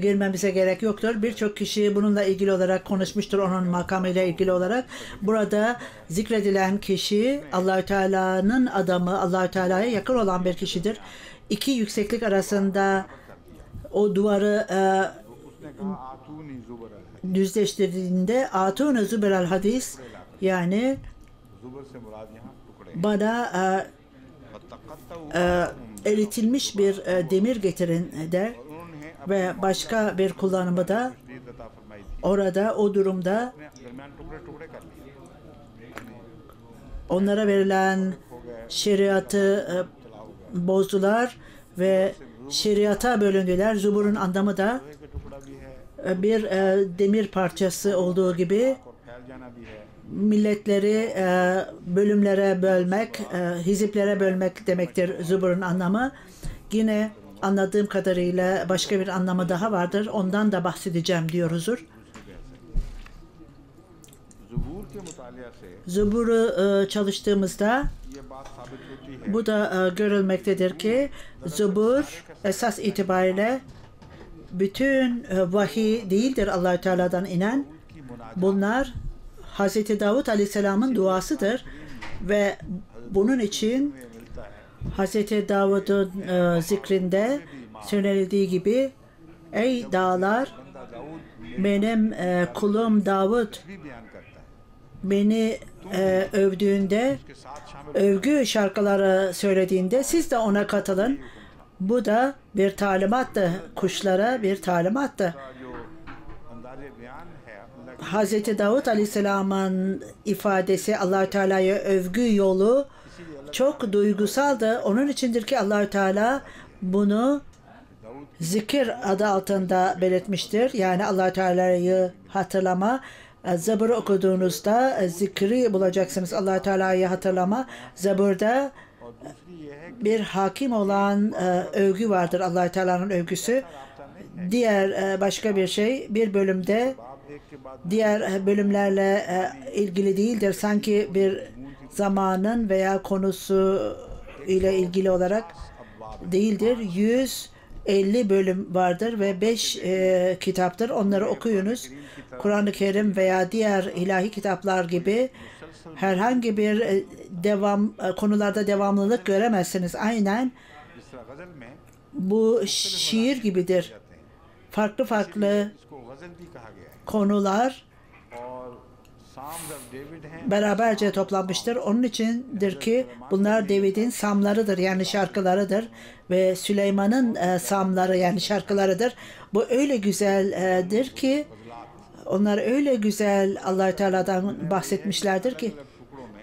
Speaker 2: girmemize gerek yoktur. Birçok kişi bununla ilgili olarak konuşmuştur, onun makamıyla ilgili olarak. Burada zikredilen kişi Allahü Teala'nın adamı, Allahü Teala'ya yakın olan bir kişidir. İki yükseklik arasında o duvarı düzleştirdiğinde Atun Züberel hadis yani bana eritilmiş bir demir getirin der ve başka bir kullanımı da orada o durumda onlara verilen şeriatı bozdular ve şeriata bölündüler. Zebur'un anlamı da bir demir parçası olduğu gibi milletleri bölümlere bölmek, hiziplere bölmek demektir Zebur'un anlamı. Yine anladığım kadarıyla başka bir anlamı daha vardır. Ondan da bahsedeceğim diyor huzur. Zebur'u çalıştığımızda bu da görülmektedir ki Zebur esas itibariyle bütün vahiy değildir Allah-u Teala'dan inen. Bunlar Hazreti Davud Aleyhisselam'ın duasıdır ve bunun için Hazreti Davud'un zikrinde söylenildiği gibi ey dağlar benim kulum Davud beni övdüğünde övgü şarkıları söylediğinde siz de ona katılın. Bu da bir talimattı. Kuşlara bir talimattı. Hazreti Davud Aleyhisselam'ın ifadesi Allah-u Teala'ya övgü yolu çok duygusaldı. Onun içindir ki Allah-u Teala bunu zikir adı altında belirtmiştir. Yani Allah-u Teala'yı hatırlama. Zabur okuduğunuzda zikri bulacaksınız. Allah-u Teala'yı hatırlama. Zabur'da bir hakim olan övgü vardır. Allah-u Teala'nın övgüsü. Diğer başka bir şey bir bölümde diğer bölümlerle ilgili değildir. Sanki bir zamanın veya konusu ile ilgili olarak değildir. 150 bölüm vardır ve 5 kitaptır. Onları okuyunuz. Kur'an-ı Kerim veya diğer ilahi kitaplar gibi herhangi bir konularda devamlılık göremezsiniz. Aynen bu şiir gibidir. Farklı farklı konular beraberce toplanmıştır. Onun içindir ki bunlar David'in samlarıdır yani şarkılarıdır ve Süleyman'ın samları yani şarkılarıdır. Bu öyle güzeldir ki onlar öyle güzel Allah-u Teala'dan bahsetmişlerdir ki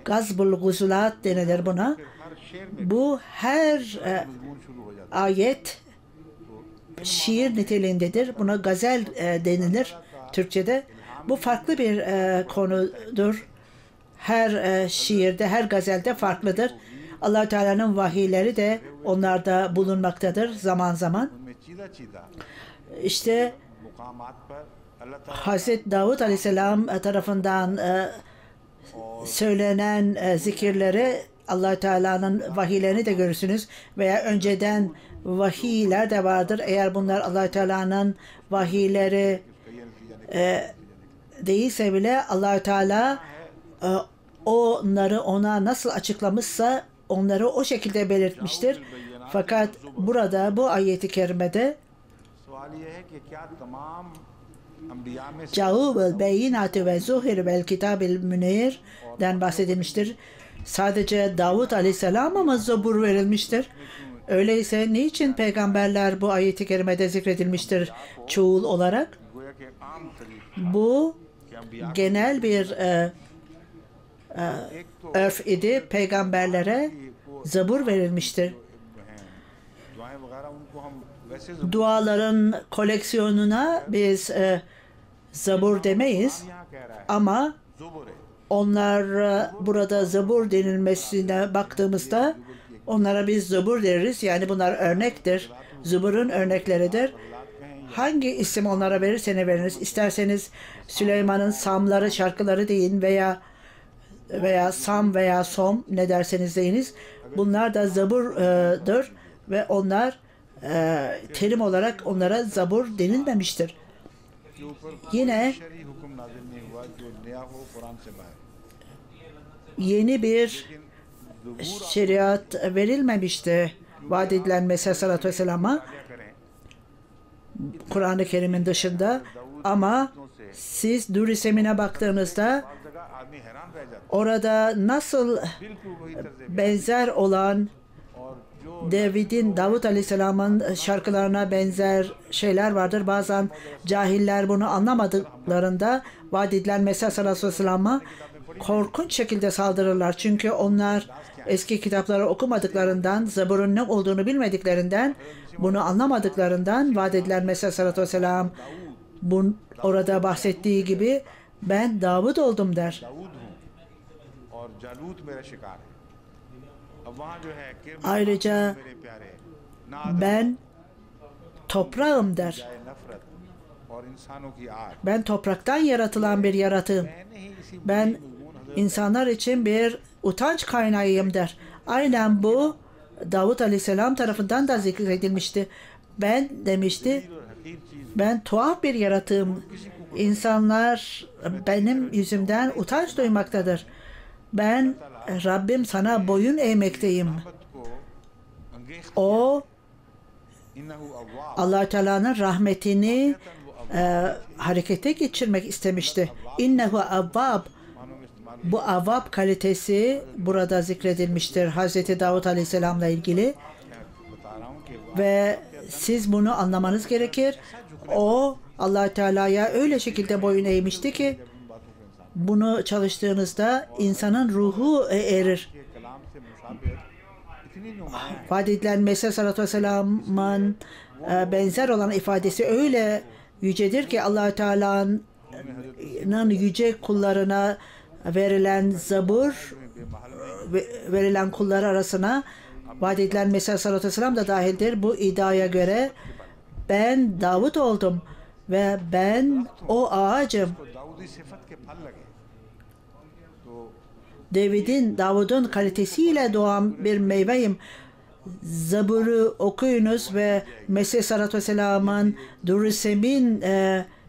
Speaker 2: Gazbul Guzulat denilir buna. Bu her ayet şiir niteliğindedir. Buna gazel denilir Türkçe'de. Bu farklı bir konudur. Her şiirde, her gazelde farklıdır. Allah-u Teala'nın vahiyleri de onlarda bulunmaktadır zaman zaman. İşte Hazreti Davud Aleyhisselam tarafından söylenen zikirleri Allah-u Teala'nın vahiylerini de görürsünüz veya önceden vahiyler de vardır. Eğer bunlar Allah-u Teala'nın vahiyleri değilse bile Allah-u Teala onları ona nasıl açıklamışsa onları o şekilde belirtmiştir. Fakat burada bu ayeti kerimede Câ'û vel beyinâti ve zuhir vel kitâbil münir'den bahsedilmiştir. Sadece Davud Aleyhisselam'a mı zabur verilmiştir? Öyleyse niçin peygamberler bu ayeti kerimede zikredilmiştir çoğul olarak? Bu genel bir örf idi. Peygamberlere zabur verilmiştir. Duaların koleksiyonuna biz zabur demeyiz ama onlar burada zabur denilmesine baktığımızda onlara biz zabur deriz. Yani bunlar örnektir. Zabur'un örnekleridir. Hangi isim onlara verirseniz veriniz. İsterseniz Süleyman'ın samları, şarkıları deyin veya sam veya som ne derseniz deyiniz. Bunlar da zaburdur ve onlar terim olarak onlara zabur denilmemiştir. Yine yeni bir şeriat verilmemişti vaat edilen Mesih Sallallahu Aleyhi ve Sellem'e Kur'an-ı Kerim'in dışında ama siz Dur-i Semin'e baktığınızda orada nasıl benzer olan Davud Aleyhisselam'ın şarkılarına benzer şeyler vardır. Bazen cahiller bunu anlamadıklarında vaat edilen Mesih Sallallahu Aleyhi ve Sellem'e korkunç şekilde saldırırlar. Çünkü onlar eski kitapları okumadıklarından, Zabur'un ne olduğunu bilmediklerinden, bunu anlamadıklarından vaat edilen Mesih Sallallahu Aleyhi ve Sellem orada bahsettiği gibi ben Davud oldum der. Ayrıca ben toprağım der. Ben topraktan yaratılan bir yaratığım. Ben insanlar için bir utanç kaynağıyım der. Aynen bu Davud Aleyhisselam tarafından da zikredilmişti. Ben demişti, ben tuhaf bir yaratığım. İnsanlar benim yüzümden utanç duymaktadır. Ben Rabbim sana boyun eğmekteyim. O Allah Teala'nın rahmetini harekete geçirmek istemişti. İnnehu avvab. Bu avvab kalitesi burada zikredilmiştir Hazreti Davud Aleyhisselam'la ilgili. Ve siz bunu anlamanız gerekir. O Allah Teala'ya öyle şekilde boyun eğmişti ki bunu çalıştığınızda insanın ruhu erir. Vaad edilen Mesih Sallallahu Aleyhi ve Sellem'in benzer olan ifadesi öyle yücedir ki Allah Teala'nın yüce kullarına verilen zabur verilen kulları arasına vaad edilen Mesih Sallallahu Aleyhi ve Sellem de dahildir. Bu iddiaya göre ben Davut oldum ve ben o ağacım. Davud'un kalitesiyle doğan bir meyveyim. Zabur'u okuyunuz ve Mesih Sallallahu Aleyhi ve Sellem'in Dur-ı Semin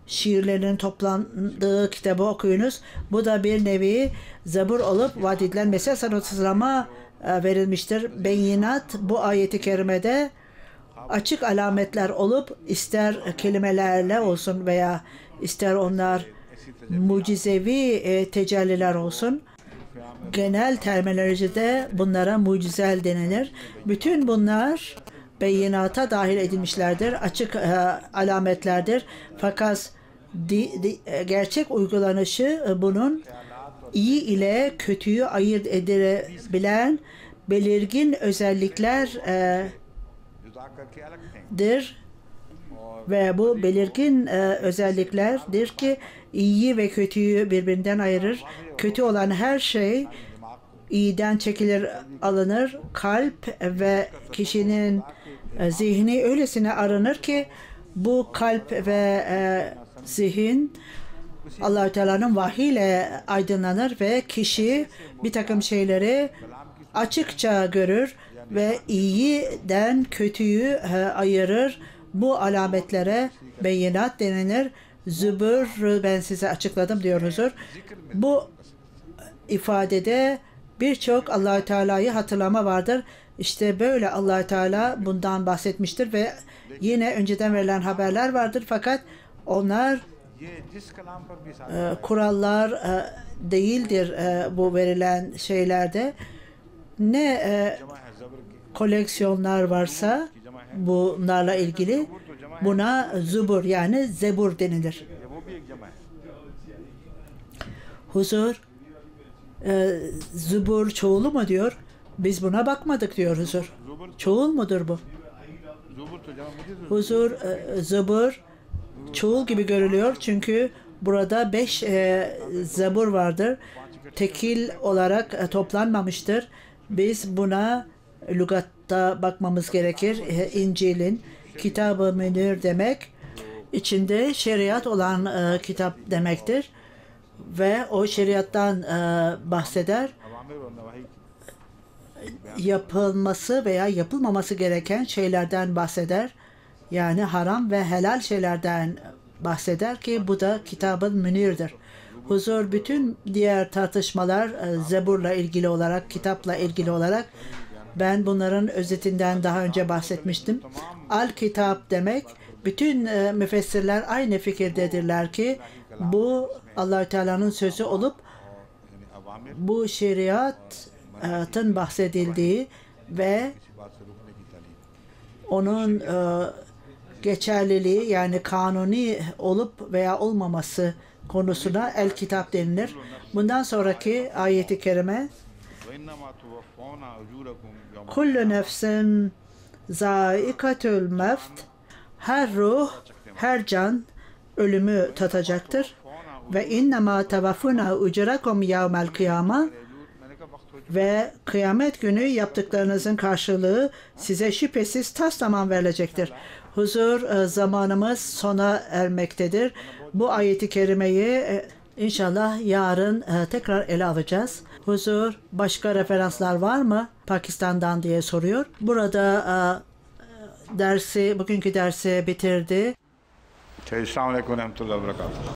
Speaker 2: şiirlerinin toplandığı kitabı okuyunuz. Bu da bir nevi Zabur olup vaad edilen Mesih Sallallahu Aleyhi ve Sellem'e verilmiştir. Beyinat bu ayeti kerimede açık alametler olup ister kelimelerle olsun veya ister onlar mucizevi tecelliler olsun. Genel terminolojide bunlara mucizel denilir. Bütün bunlar beyinata dahil edilmişlerdir. Açık alametlerdir. Fakat gerçek uygulanışı bunun iyi ile kötüyü ayırt edebilen belirgin özelliklerdir. Ve bu belirgin özelliklerdir ki iyiyi ve kötüyü birbirinden ayırır. Kötü olan her şey iyiden çekilir, alınır. Kalp ve kişinin zihni öylesine arınır ki bu kalp ve zihin Allah-u Teala'nın vahiyle aydınlanır ve kişi bir takım şeyleri açıkça görür ve iyiden kötüyü ayırır. Bu alametlere beyinat denilir. Zübur ben size açıkladım diyor huzur. Bu ifadede birçok Allah-u Teala'yı hatırlama vardır. İşte böyle Allah-u Teala bundan bahsetmiştir ve yine önceden verilen haberler vardır fakat onlar kurallar değildir bu verilen şeylerde. Ne koleksiyonlar varsa bunlarla ilgili buna zubur yani zebur denilir. Huzur zubur çoğulu mu diyor? Biz buna bakmadık diyor huzur. Çoğul mudur bu? Huzur zubur çoğul gibi görülüyor çünkü burada 5 zabur vardır. Tekil olarak toplanmamıştır. Biz buna lügatta bakmamız gerekir. İncil'in Kitab-ı Münir demek içinde şeriat olan kitap demektir. Ve o şeriattan bahseder. Yapılması veya yapılmaması gereken şeylerden bahseder. Yani haram ve helal şeylerden bahseder ki bu da Kitab-ı Münir'dir. Huzur bütün diğer tartışmalar Zebur'la ilgili olarak, kitapla ilgili olarak ben bunların özetinden daha önce bahsetmiştim. Al-Kitap demek bütün müfessirler aynı fikirdedirler ki bu Allah-u Teala'nın sözü olup bu şeriatın bahsedildiği ve onun geçerliliği yani kanuni olup veya olmaması konusuna el-kitap denilir. Bundan sonraki ayeti kerime kullu nefsin zaikatül mevt, her ruh, her can ölümü tadacaktır. Ve innema tevafuna ucurakum yevmel kıyama, ve kıyamet günü yaptıklarınızın karşılığı size şüphesiz tamam verilecektir. Huzur zamanımız sona ermektedir. Bu ayeti kerimeyi inşallah yarın tekrar ele alacağız. Huzur başka referanslar var mı Pakistan'dan diye soruyor. Burada bugünkü dersi bitirdi.
Speaker 1: Esselamu Aleyküm ve Rahmetullahi ve Berekatuhu.